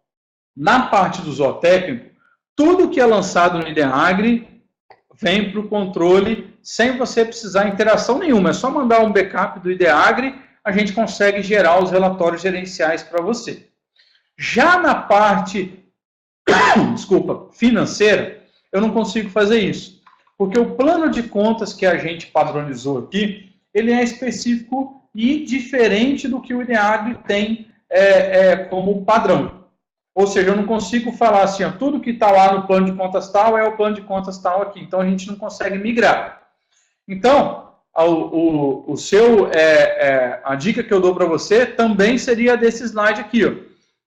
na parte do zootécnico, tudo que é lançado no IDEAGRE vem para o controle sem você precisar de interação nenhuma. É só mandar um backup do IDEAGRE, a gente consegue gerar os relatórios gerenciais para você. Já na parte, financeira, eu não consigo fazer isso. Porque o plano de contas que a gente padronizou aqui, ele é específico e diferente do que o IDEAGRE tem como padrão. Ou seja, eu não consigo falar assim, ó, tudo que está lá no plano de contas tal é o plano de contas tal aqui. Então, a gente não consegue migrar. Então, a dica que eu dou para você também seria desse slide aqui, ó.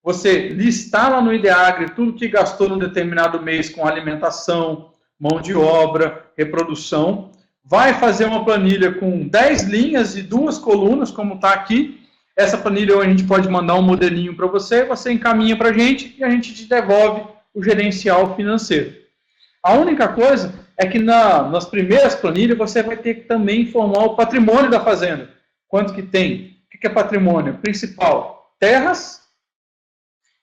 Você listar lá no IDEAGRE tudo que gastou num determinado mês com alimentação, mão de obra, reprodução, vai fazer uma planilha com 10 linhas e 2 colunas, como está aqui. Essa planilha a gente pode mandar um modelinho para você, você encaminha para a gente e a gente te devolve o gerencial financeiro. A única coisa é que nas primeiras planilhas você vai ter que também informar o patrimônio da fazenda. Quanto que tem? O que é patrimônio? Principal, terras,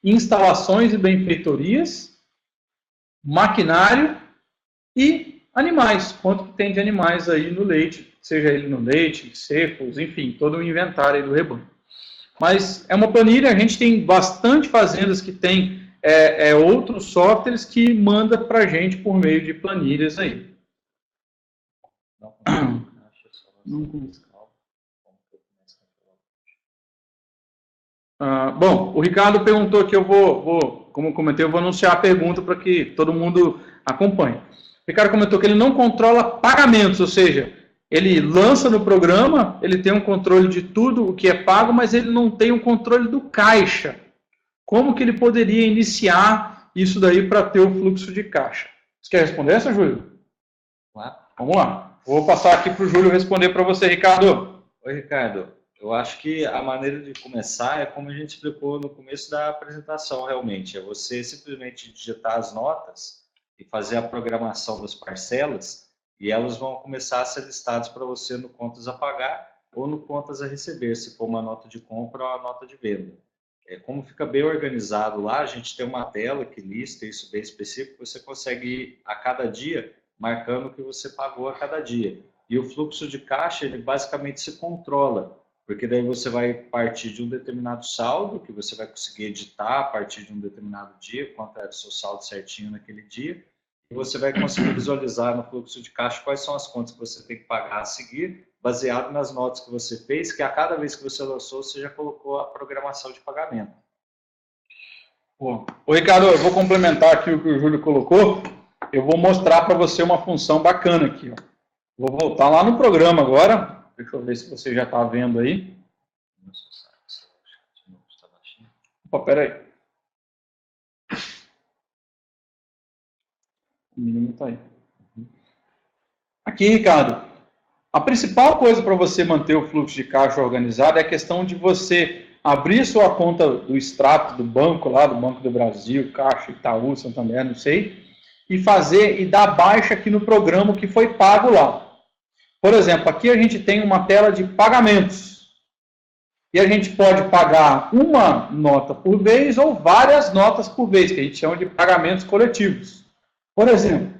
instalações e benfeitorias, maquinário e animais. Quanto que tem de animais aí no leite, seja ele no leite, secos, enfim, todo o inventário aí do rebanho. Mas é uma planilha, a gente tem bastante fazendas que tem outros softwares que manda para a gente por meio de planilhas aí. Bom, o Ricardo perguntou que eu vou, como eu comentei, eu vou anunciar a pergunta para que todo mundo acompanhe. O Ricardo comentou que ele não controla pagamentos, ou seja, ele lança no programa, ele tem um controle de tudo o que é pago, mas ele não tem um controle do caixa. Como que ele poderia iniciar isso daí para ter o fluxo de caixa? Você quer responder essa, Júlio? Claro. Vamos lá. Vou passar aqui para o Júlio responder para você, Ricardo. Oi, Ricardo. Eu acho que a maneira de começar é como a gente explicou no começo da apresentação, realmente. É você simplesmente digitar as notas e fazer a programação das parcelas e elas vão começar a ser listadas para você no contas a pagar ou no contas a receber, se for uma nota de compra ou uma nota de venda. Como fica bem organizado lá, a gente tem uma tela que lista isso bem específico, você consegue ir a cada dia marcando o que você pagou a cada dia. E o fluxo de caixa, ele basicamente se controla, porque daí você vai partir de um determinado saldo, que você vai conseguir editar a partir de um determinado dia, quanto é o seu saldo certinho naquele dia, e você vai conseguir visualizar no fluxo de caixa quais são as contas que você tem que pagar a seguir, baseado nas notas que você fez, que a cada vez que você lançou, você já colocou a programação de pagamento. Ô, Ricardo, eu vou complementar aqui o que o Júlio colocou. Eu vou mostrar para você uma função bacana aqui. Ó. Vou voltar lá no programa agora. Deixa eu ver se você já está vendo aí. Opa, peraí. O menino está aí. Aqui, Ricardo. A principal coisa para você manter o fluxo de caixa organizado é a questão de você abrir sua conta do extrato do banco, lá do Banco do Brasil, Caixa, Itaú, Santander, não sei, e fazer e dar baixa aqui no programa que foi pago lá. Por exemplo, aqui a gente tem uma tela de pagamentos. E a gente pode pagar uma nota por vez ou várias notas por vez, que a gente chama de pagamentos coletivos. Por exemplo,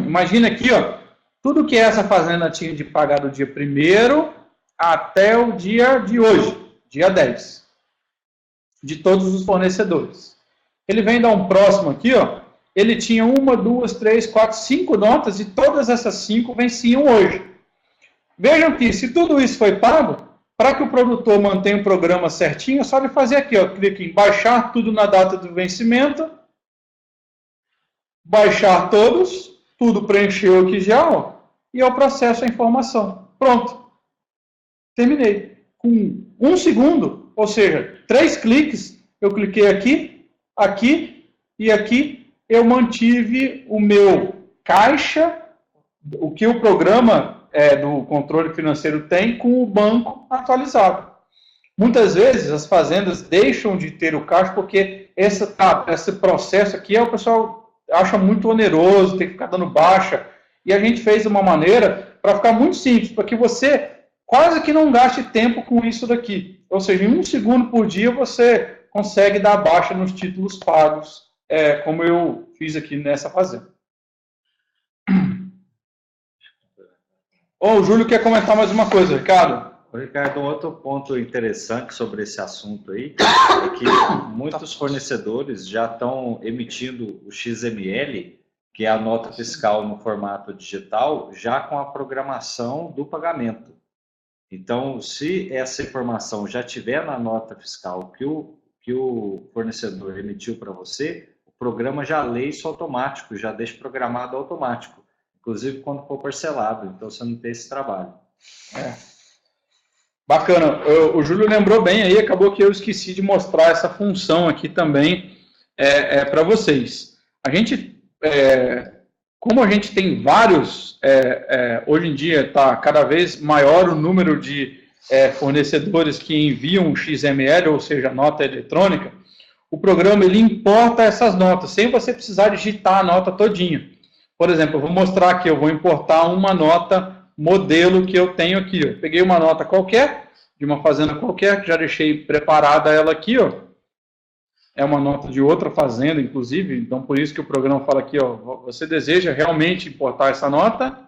imagina aqui, ó, tudo que essa fazenda tinha de pagar do dia 1º até o dia de hoje, dia 10, de todos os fornecedores. Ele vem dar um próximo aqui, ó, ele tinha 1, 2, 3, 4, 5 notas e todas essas 5 venciam hoje. Vejam que se tudo isso foi pago, para que o produtor mantenha o programa certinho, é só ele fazer aqui, ó, clique em baixar tudo na data do vencimento, baixar todos, tudo preencheu aqui já, ó, e eu processo a informação. Pronto. Terminei. Com 1 segundo, ou seja, 3 cliques, eu cliquei aqui, aqui e aqui, eu mantive o meu caixa, o que o programa do controle financeiro tem, com o banco atualizado. Muitas vezes as fazendas deixam de ter o caixa porque esse processo aqui o pessoal acha muito oneroso, tem que ficar dando baixa. E a gente fez de uma maneira para ficar muito simples, para que você quase que não gaste tempo com isso daqui. Ou seja, em 1 segundo por dia você consegue dar baixa nos títulos pagos, como eu fiz aqui nessa fazenda. O Júlio quer comentar mais uma coisa, Ricardo. Ricardo, um outro ponto interessante sobre esse assunto aí é que muitos fornecedores já estão emitindo o XML, que é a nota fiscal no formato digital, já com a programação do pagamento. Então, se essa informação já tiver na nota fiscal que o fornecedor emitiu para você, o programa já lê isso automático, já deixa programado automático, inclusive quando for parcelado, então você não tem esse trabalho. Bacana, o Júlio lembrou bem aí, acabou que eu esqueci de mostrar essa função aqui também para vocês. A gente, como a gente tem vários, hoje em dia está cada vez maior o número de fornecedores que enviam XML, ou seja, nota eletrônica, o programa ele importa essas notas, sem você precisar digitar a nota todinha. Por exemplo, eu vou mostrar aqui, eu vou importar uma nota modelo que eu tenho aqui. Eu peguei uma nota qualquer, de uma fazenda qualquer, que já deixei preparada ela aqui, ó. É uma nota de outra fazenda, inclusive, então por isso que o programa fala aqui, ó, você deseja realmente importar essa nota.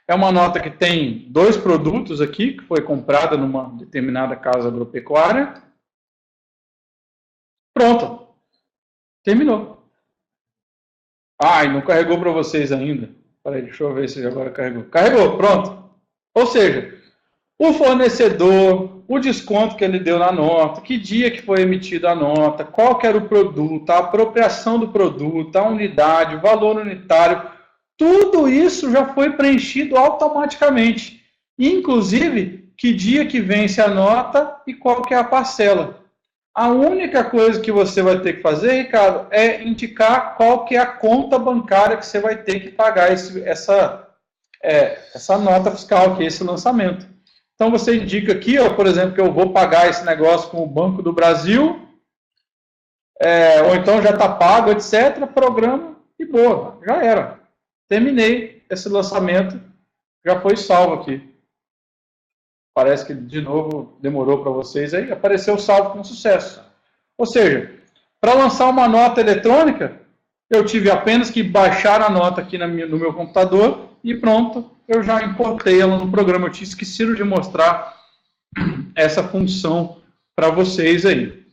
É uma nota que tem 2 produtos aqui, que foi comprada numa determinada casa agropecuária. Pronto. Terminou. E não carregou para vocês ainda. Peraí, deixa eu ver se agora carregou. Carregou, pronto. Ou seja, o fornecedor, o desconto que ele deu na nota, que dia que foi emitida a nota, qual que era o produto, a apropriação do produto, a unidade, o valor unitário, tudo isso já foi preenchido automaticamente. Inclusive, que dia que vence a nota e qual que é a parcela. A única coisa que você vai ter que fazer, Ricardo, é indicar qual que é a conta bancária que você vai ter que pagar essa nota fiscal, que é esse lançamento. Então, você indica aqui, ó, por exemplo, que eu vou pagar esse negócio com o Banco do Brasil, ou então já está pago, etc., programa e boa, já era. Terminei esse lançamento, já foi salvo aqui. Parece que, de novo, demorou para vocês aí, apareceu salvo com sucesso. Ou seja, para lançar uma nota eletrônica, eu tive apenas que baixar a nota aqui no meu computador e pronto, eu já importei ela no programa. Eu tinha esquecido de mostrar essa função para vocês aí.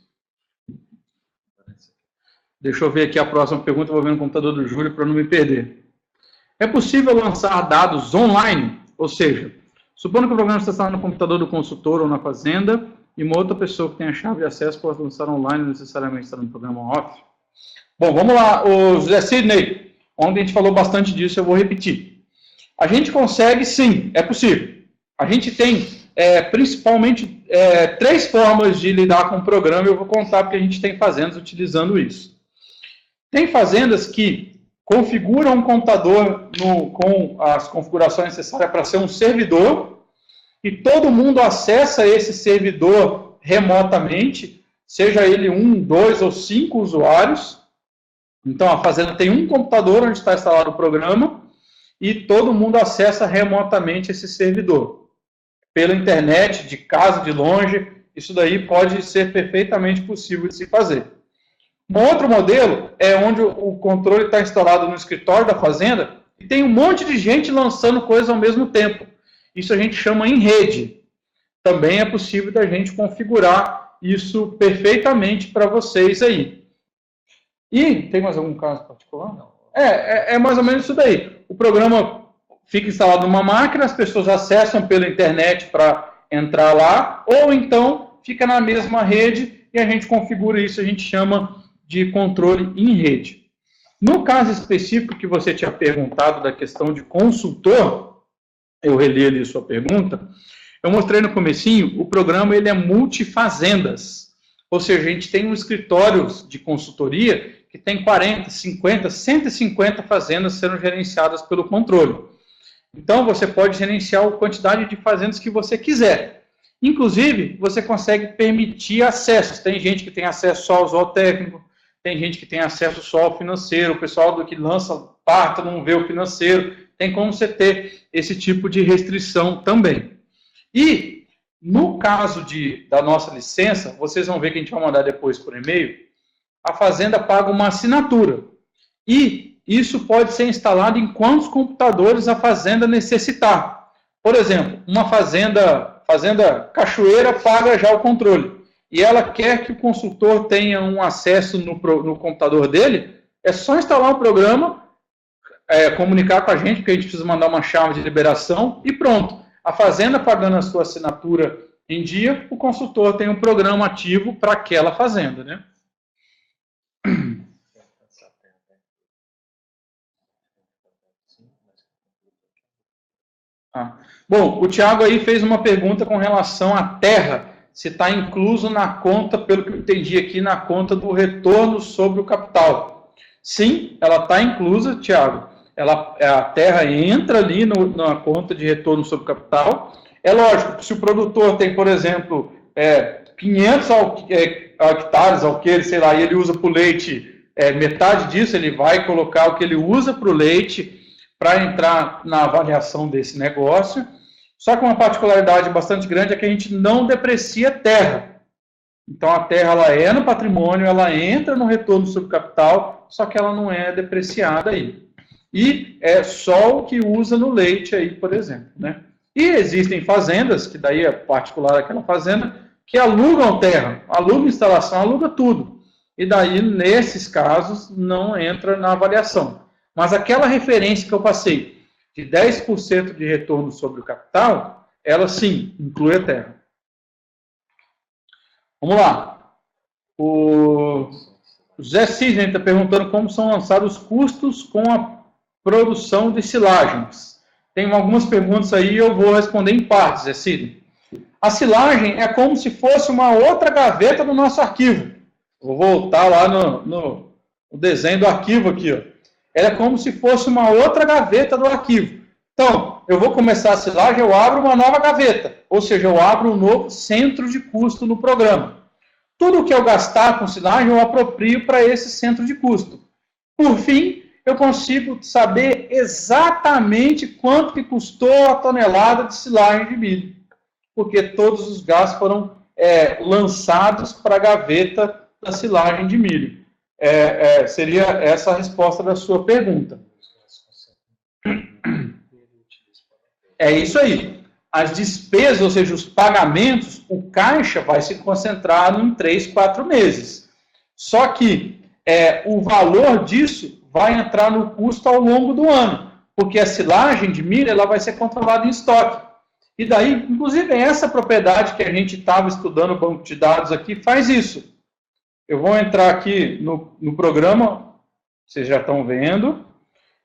Deixa eu ver aqui a próxima pergunta, eu vou ver no computador do Júlio para não me perder. É possível lançar dados online? Ou seja, supondo que o programa está instalado no computador do consultor ou na fazenda, e uma outra pessoa que tem a chave de acesso pode lançar online, necessariamente está no programa off. Bom, vamos lá, o José Sidney. Ontem a gente falou bastante disso, eu vou repetir. A gente consegue, sim, é possível. A gente tem, principalmente, 3 formas de lidar com o programa, eu vou contar porque a gente tem fazendas utilizando isso. Tem fazendas que configuram um computador com as configurações necessárias para ser um servidor, e todo mundo acessa esse servidor remotamente, seja ele 1, 2 ou 5 usuários. Então, a fazenda tem um computador onde está instalado o programa, e todo mundo acessa remotamente esse servidor. Pela internet, de casa, de longe, isso daí pode ser perfeitamente possível de se fazer. Um outro modelo é onde o controle está instalado no escritório da fazenda e tem um monte de gente lançando coisas ao mesmo tempo. Isso a gente chama em rede. Também é possível da gente configurar isso perfeitamente para vocês aí. E tem mais algum caso particular? Não. É mais ou menos isso daí. O programa fica instalado numa máquina, as pessoas acessam pela internet para entrar lá, ou então fica na mesma rede e a gente configura isso, a gente chama de controle em rede. No caso específico que você tinha perguntado da questão de consultor, eu reli ali sua pergunta, eu mostrei no comecinho, o programa ele é multifazendas, ou seja, a gente tem um escritório de consultoria que tem 40, 50, 150 fazendas sendo gerenciadas pelo controle. Então, você pode gerenciar a quantidade de fazendas que você quiser. Inclusive, você consegue permitir acessos. Tem gente que tem acesso só ao zootécnico, tem gente que tem acesso só ao financeiro, o pessoal do que lança parto não vê o financeiro. Tem como você ter esse tipo de restrição também. E, no caso da nossa licença, vocês vão ver que a gente vai mandar depois por e-mail, a fazenda paga uma assinatura. E isso pode ser instalado em quantos computadores a fazenda necessitar. Por exemplo, uma fazenda Cachoeira paga já o controle. E ela quer que o consultor tenha um acesso no computador dele, é só instalar o programa, comunicar com a gente, porque a gente precisa mandar uma chave de liberação, e pronto. A fazenda pagando a sua assinatura em dia, o consultor tem um programa ativo para aquela fazenda, né? Bom, o Thiago aí fez uma pergunta com relação à terra, se está incluso na conta, pelo que eu entendi aqui, na conta do retorno sobre o capital. Sim, ela está inclusa, Thiago. A terra entra ali na conta de retorno sobre o capital. É lógico que se o produtor tem, por exemplo, 500 hectares, alqueires, sei lá, e ele usa para o leite metade disso, ele vai colocar o que ele usa para o leite para entrar na avaliação desse negócio. Só que uma particularidade bastante grande é que a gente não deprecia terra. Então, a terra ela é no patrimônio, ela entra no retorno sobre capital, só que ela não é depreciada aí. E é só o que usa no leite aí, por exemplo, né? E existem fazendas, que daí é particular aquela fazenda, que alugam terra, alugam instalação, aluga tudo. E daí, nesses casos, não entra na avaliação. Mas aquela referência que eu passei, de 10% de retorno sobre o capital, ela sim, inclui a terra. Vamos lá. O José Sidney está perguntando como são lançados os custos com a produção de silagens. Tem algumas perguntas aí e eu vou responder em partes, José Sidney. a silagem é como se fosse uma outra gaveta do nosso arquivo. Vou voltar lá no desenho do arquivo aqui, ó. Ela é como se fosse uma outra gaveta do arquivo. Então, eu vou começar a silagem, eu abro uma nova gaveta, ou seja, eu abro um novo centro de custo no programa. Tudo que eu gastar com silagem, eu aproprio para esse centro de custo. Por fim, eu consigo saber exatamente quanto que custou a tonelada de silagem de milho, porque todos os gastos foram lançados para a gaveta da silagem de milho. Seria essa a resposta da sua pergunta. É isso aí. As despesas, ou seja, os pagamentos, o caixa vai se concentrar em 3, 4 meses. Só que o valor disso vai entrar no custo ao longo do ano, porque a silagem de milho ela vai ser controlada em estoque. E daí, inclusive, essa propriedade que a gente estava estudando, o banco de dados aqui, faz isso. Eu vou entrar aqui no programa, vocês já estão vendo.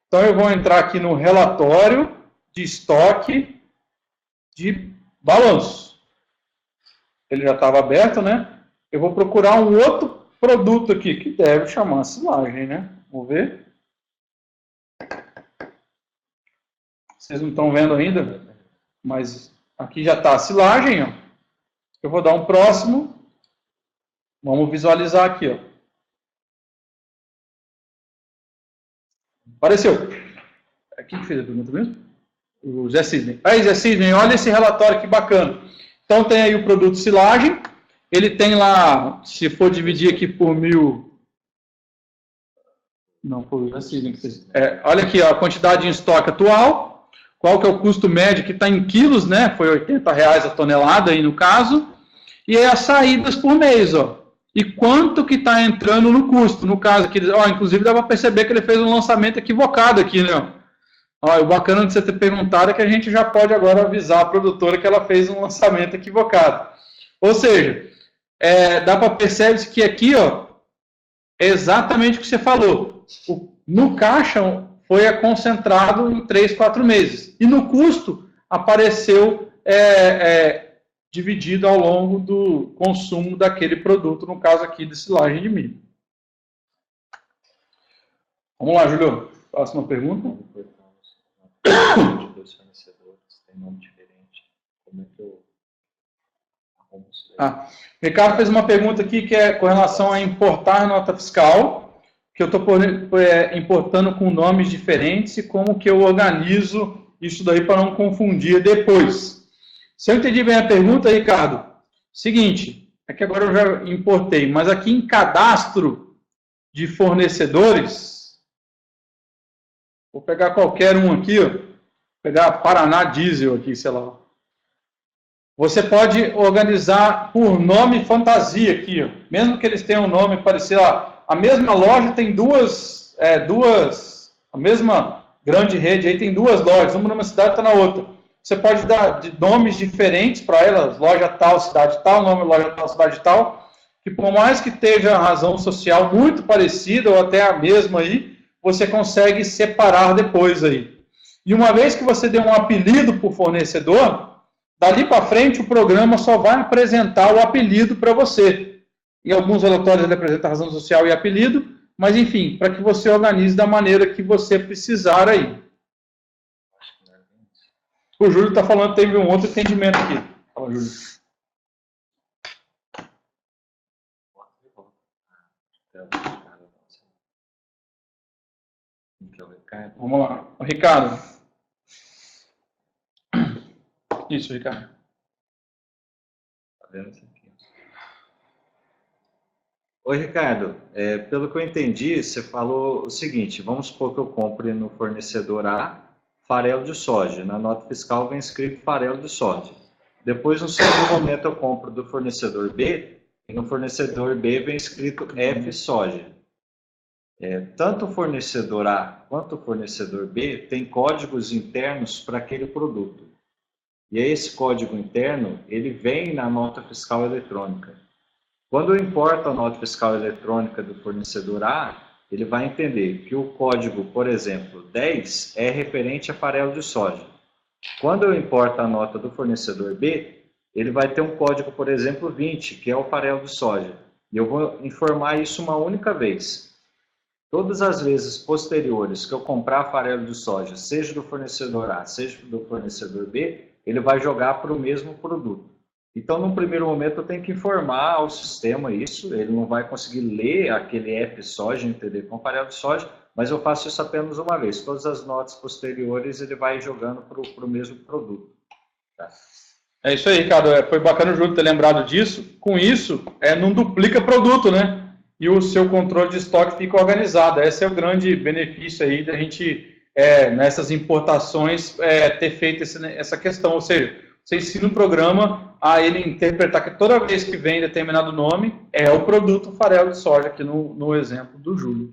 Então, eu vou entrar aqui no relatório de estoque de balanço. Ele já estava aberto, né? Eu vou procurar um outro produto aqui, que deve chamar silagem, né? Vamos ver. Vocês não estão vendo ainda? Mas aqui já está a silagem, ó. Eu vou dar um próximo. Vamos visualizar aqui, ó. Apareceu. Quem fez a pergunta mesmo? O Zé Sidney. Aí, Zé Sidney, olha esse relatório que bacana. Então tem aí o produto silagem. Ele tem lá, se for dividir aqui por 1.000... Não, foi o Zé Sidney que fez. Olha aqui, ó, a quantidade em estoque atual. Qual que é o custo médio que está em quilos, né? Foi R$80 a tonelada aí no caso. E aí as saídas por mês, ó. E quanto que está entrando no custo? No caso aqui, ó, inclusive dá para perceber que ele fez um lançamento equivocado aqui, né? Ó, o bacana de você ter perguntado é que a gente já pode agora avisar a produtora que ela fez um lançamento equivocado. Ou seja, dá para perceber que aqui, ó, é exatamente o que você falou. No caixa foi concentrado em 3, 4 meses. E no custo apareceu dividido ao longo do consumo daquele produto, no caso aqui de silagem de milho. Vamos lá, Júlio. Próxima pergunta. Dos fornecedores, tem nome diferente. Como é que eu arrumo isso daí? Ricardo fez uma pergunta aqui que é com relação a importar nota fiscal, que eu estou importando com nomes diferentes e como que eu organizo isso daí para não confundir depois. Se eu entendi bem a pergunta, Ricardo, seguinte, é que agora eu já importei, mas aqui em cadastro de fornecedores, vou pegar qualquer um aqui, ó, pegar Paraná Diesel aqui, sei lá. Você pode organizar por nome fantasia aqui, ó. Mesmo que eles tenham um nome parecido, a mesma loja tem a mesma grande rede aí tem 2 lojas, uma numa cidade e outra na outra. Você pode dar nomes diferentes para elas, loja tal, cidade tal, nome loja tal, cidade tal, que por mais que esteja a razão social muito parecida ou até a mesma aí, você consegue separar depois aí. E uma vez que você deu um apelido para o fornecedor, dali para frente o programa só vai apresentar o apelido para você. Em alguns relatórios ele apresenta a razão social e apelido, mas enfim, para que você organize da maneira que você precisar aí. O Júlio está falando que teve um outro entendimento aqui. Fala, Júlio. Vamos lá. O Ricardo. Isso, Ricardo. Tá vendo isso aqui? Oi, Ricardo. Pelo que eu entendi, você falou o seguinte, vamos supor que eu compre no fornecedor A farelo de soja. Na nota fiscal vem escrito farelo de soja. Depois, no segundo momento, eu compro do fornecedor B, e no fornecedor B vem escrito F soja. Tanto o fornecedor A quanto o fornecedor B tem códigos internos para aquele produto. E esse código interno, ele vem na nota fiscal eletrônica. Quando eu importo a nota fiscal eletrônica do fornecedor A, ele vai entender que o código, por exemplo, 10 é referente a farelo de soja. Quando eu importo a nota do fornecedor B, ele vai ter um código, por exemplo, 20, que é o farelo de soja. E eu vou informar isso uma única vez. Todas as vezes posteriores que eu comprar farelo de soja, seja do fornecedor A, seja do fornecedor B, ele vai jogar para o mesmo produto. Então, no primeiro momento, eu tenho que informar ao sistema isso, ele não vai conseguir ler aquele F soja, entender com farelo de soja, mas eu faço isso apenas uma vez. Todas as notas posteriores ele vai jogando para o mesmo produto. Tá? É isso aí, Ricardo. Foi bacana o Júlio ter lembrado disso. Com isso, não duplica produto, né? E o seu controle de estoque fica organizado. Esse é o grande benefício aí da gente, nessas importações, ter feito essa questão. Ou seja, você ensina um programa a ele interpretar que toda vez que vem determinado nome, é o produto farelo de soja, aqui no exemplo do Júlio.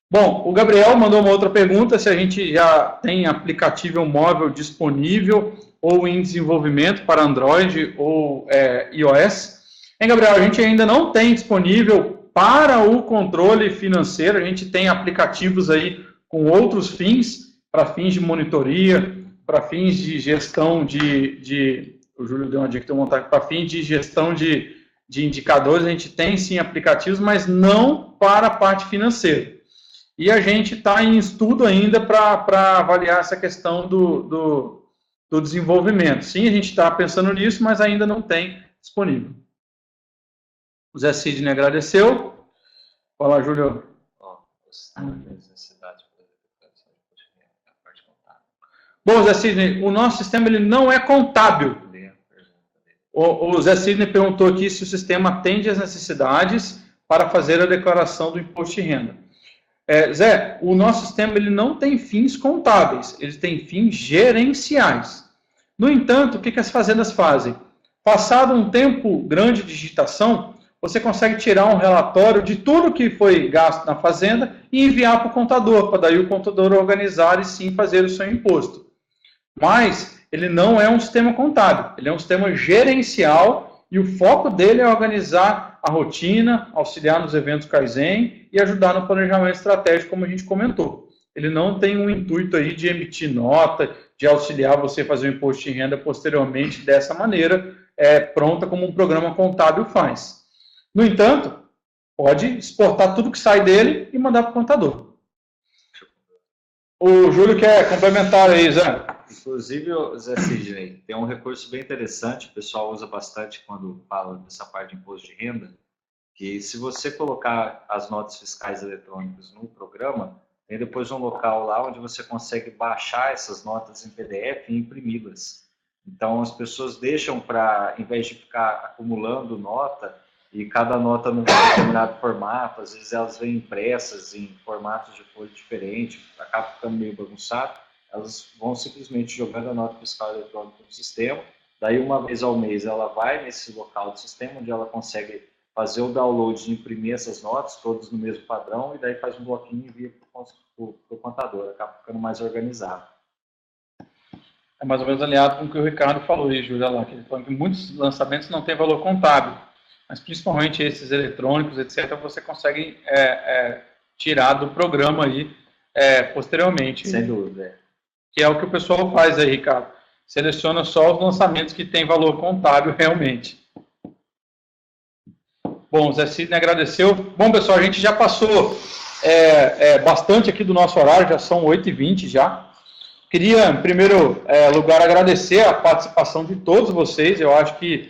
Bom, o Gabriel mandou uma outra pergunta, se a gente já tem aplicativo móvel disponível ou em desenvolvimento para Android ou iOS. Gabriel, a gente ainda não tem disponível para o controle financeiro, a gente tem aplicativos aí com outros fins, para fins de monitoria, para fins de gestão o Júlio deu uma dica que eu vou montar, para fins de gestão de indicadores, a gente tem sim aplicativos, mas não para a parte financeira. E a gente está em estudo ainda para avaliar essa questão do desenvolvimento. Sim, a gente está pensando nisso, mas ainda não tem disponível. O Zé Sidney agradeceu. Fala, Júlio. Bom, Zé Sidney, o nosso sistema ele não é contábil. O Zé Sidney perguntou aqui se o sistema atende às necessidades para fazer a declaração do imposto de renda. Zé, o nosso sistema ele não tem fins contábeis, ele tem fins gerenciais. No entanto, o que as fazendas fazem? Passado um tempo grande de digitação, você consegue tirar um relatório de tudo que foi gasto na fazenda e enviar para o contador, para daí o contador organizar e sim fazer o seu imposto. Mas ele não é um sistema contábil, ele é um sistema gerencial e o foco dele é organizar a rotina, auxiliar nos eventos Kaizen e ajudar no planejamento estratégico, como a gente comentou. Ele não tem um intuito aí de emitir nota, de auxiliar você a fazer o imposto de renda posteriormente dessa maneira, pronta como um programa contábil faz. No entanto, pode exportar tudo que sai dele e mandar para o contador. O Júlio quer complementar aí, Zé. Inclusive, Zé Sidney, tem um recurso bem interessante, o pessoal usa bastante quando fala dessa parte de imposto de renda, que se você colocar as notas fiscais eletrônicas no programa, tem depois um local lá onde você consegue baixar essas notas em PDF e imprimi-las. Então, as pessoas deixam para, em vez de ficar acumulando nota, e cada nota num determinado formato, às vezes elas vêm impressas em formatos de folha diferentes, acaba ficando meio bagunçado, elas vão simplesmente jogando a nota fiscal eletrônica no sistema, daí uma vez ao mês ela vai nesse local do sistema, onde ela consegue fazer o download e imprimir essas notas, todas no mesmo padrão, e daí faz um bloquinho e envia para o contador, acaba ficando mais organizado. É mais ou menos alinhado com o que o Ricardo falou aí, Júlia, lá, que ele falou que muitos lançamentos não têm valor contábil, mas principalmente esses eletrônicos, etc., você consegue tirar do programa aí posteriormente. Sem dúvida. Que é o que o pessoal faz aí, Ricardo. Seleciona só os lançamentos que têm valor contábil realmente. Bom, o Zé Sidney agradeceu. Bom, pessoal, a gente já passou bastante aqui do nosso horário, já são 8h20 já. Queria, em primeiro lugar, agradecer a participação de todos vocês. Eu acho que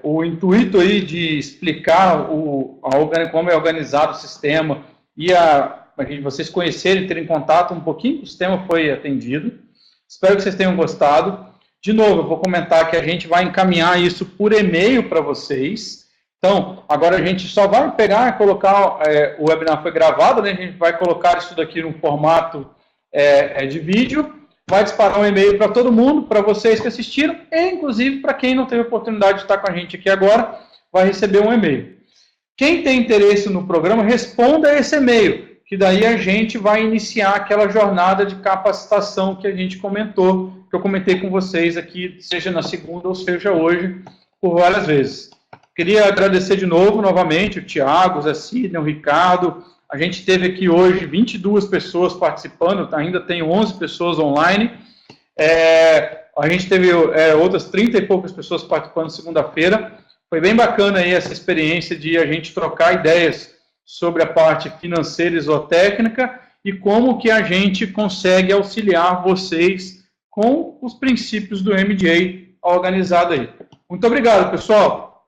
o intuito aí de explicar como é organizado o sistema e vocês conhecerem, terem contato um pouquinho com o sistema foi atendido. Espero que vocês tenham gostado. De novo, eu vou comentar que a gente vai encaminhar isso por e-mail para vocês. Então, agora a gente só vai pegar e colocar, o webinar foi gravado, né? A gente vai colocar isso daqui no formato de vídeo, vai disparar um e-mail para todo mundo, para vocês que assistiram, e inclusive para quem não teve oportunidade de estar com a gente aqui agora, vai receber um e-mail. Quem tem interesse no programa, responda esse e-mail, que daí a gente vai iniciar aquela jornada de capacitação que a gente comentou, que eu comentei com vocês aqui, seja na segunda ou seja hoje, por várias vezes. Queria agradecer de novo, novamente, o Tiago, o Zé Sidney, o Ricardo. A gente teve aqui hoje 22 pessoas participando, ainda tem 11 pessoas online. A gente teve outras 30 e poucas pessoas participando segunda-feira. Foi bem bacana aí essa experiência de a gente trocar ideias sobre a parte financeira e zootécnica e como que a gente consegue auxiliar vocês com os princípios do MDA organizado aí. Muito obrigado, pessoal.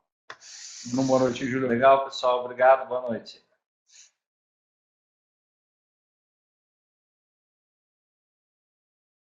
Boa noite, Júlio. Legal, pessoal. Obrigado. Boa noite.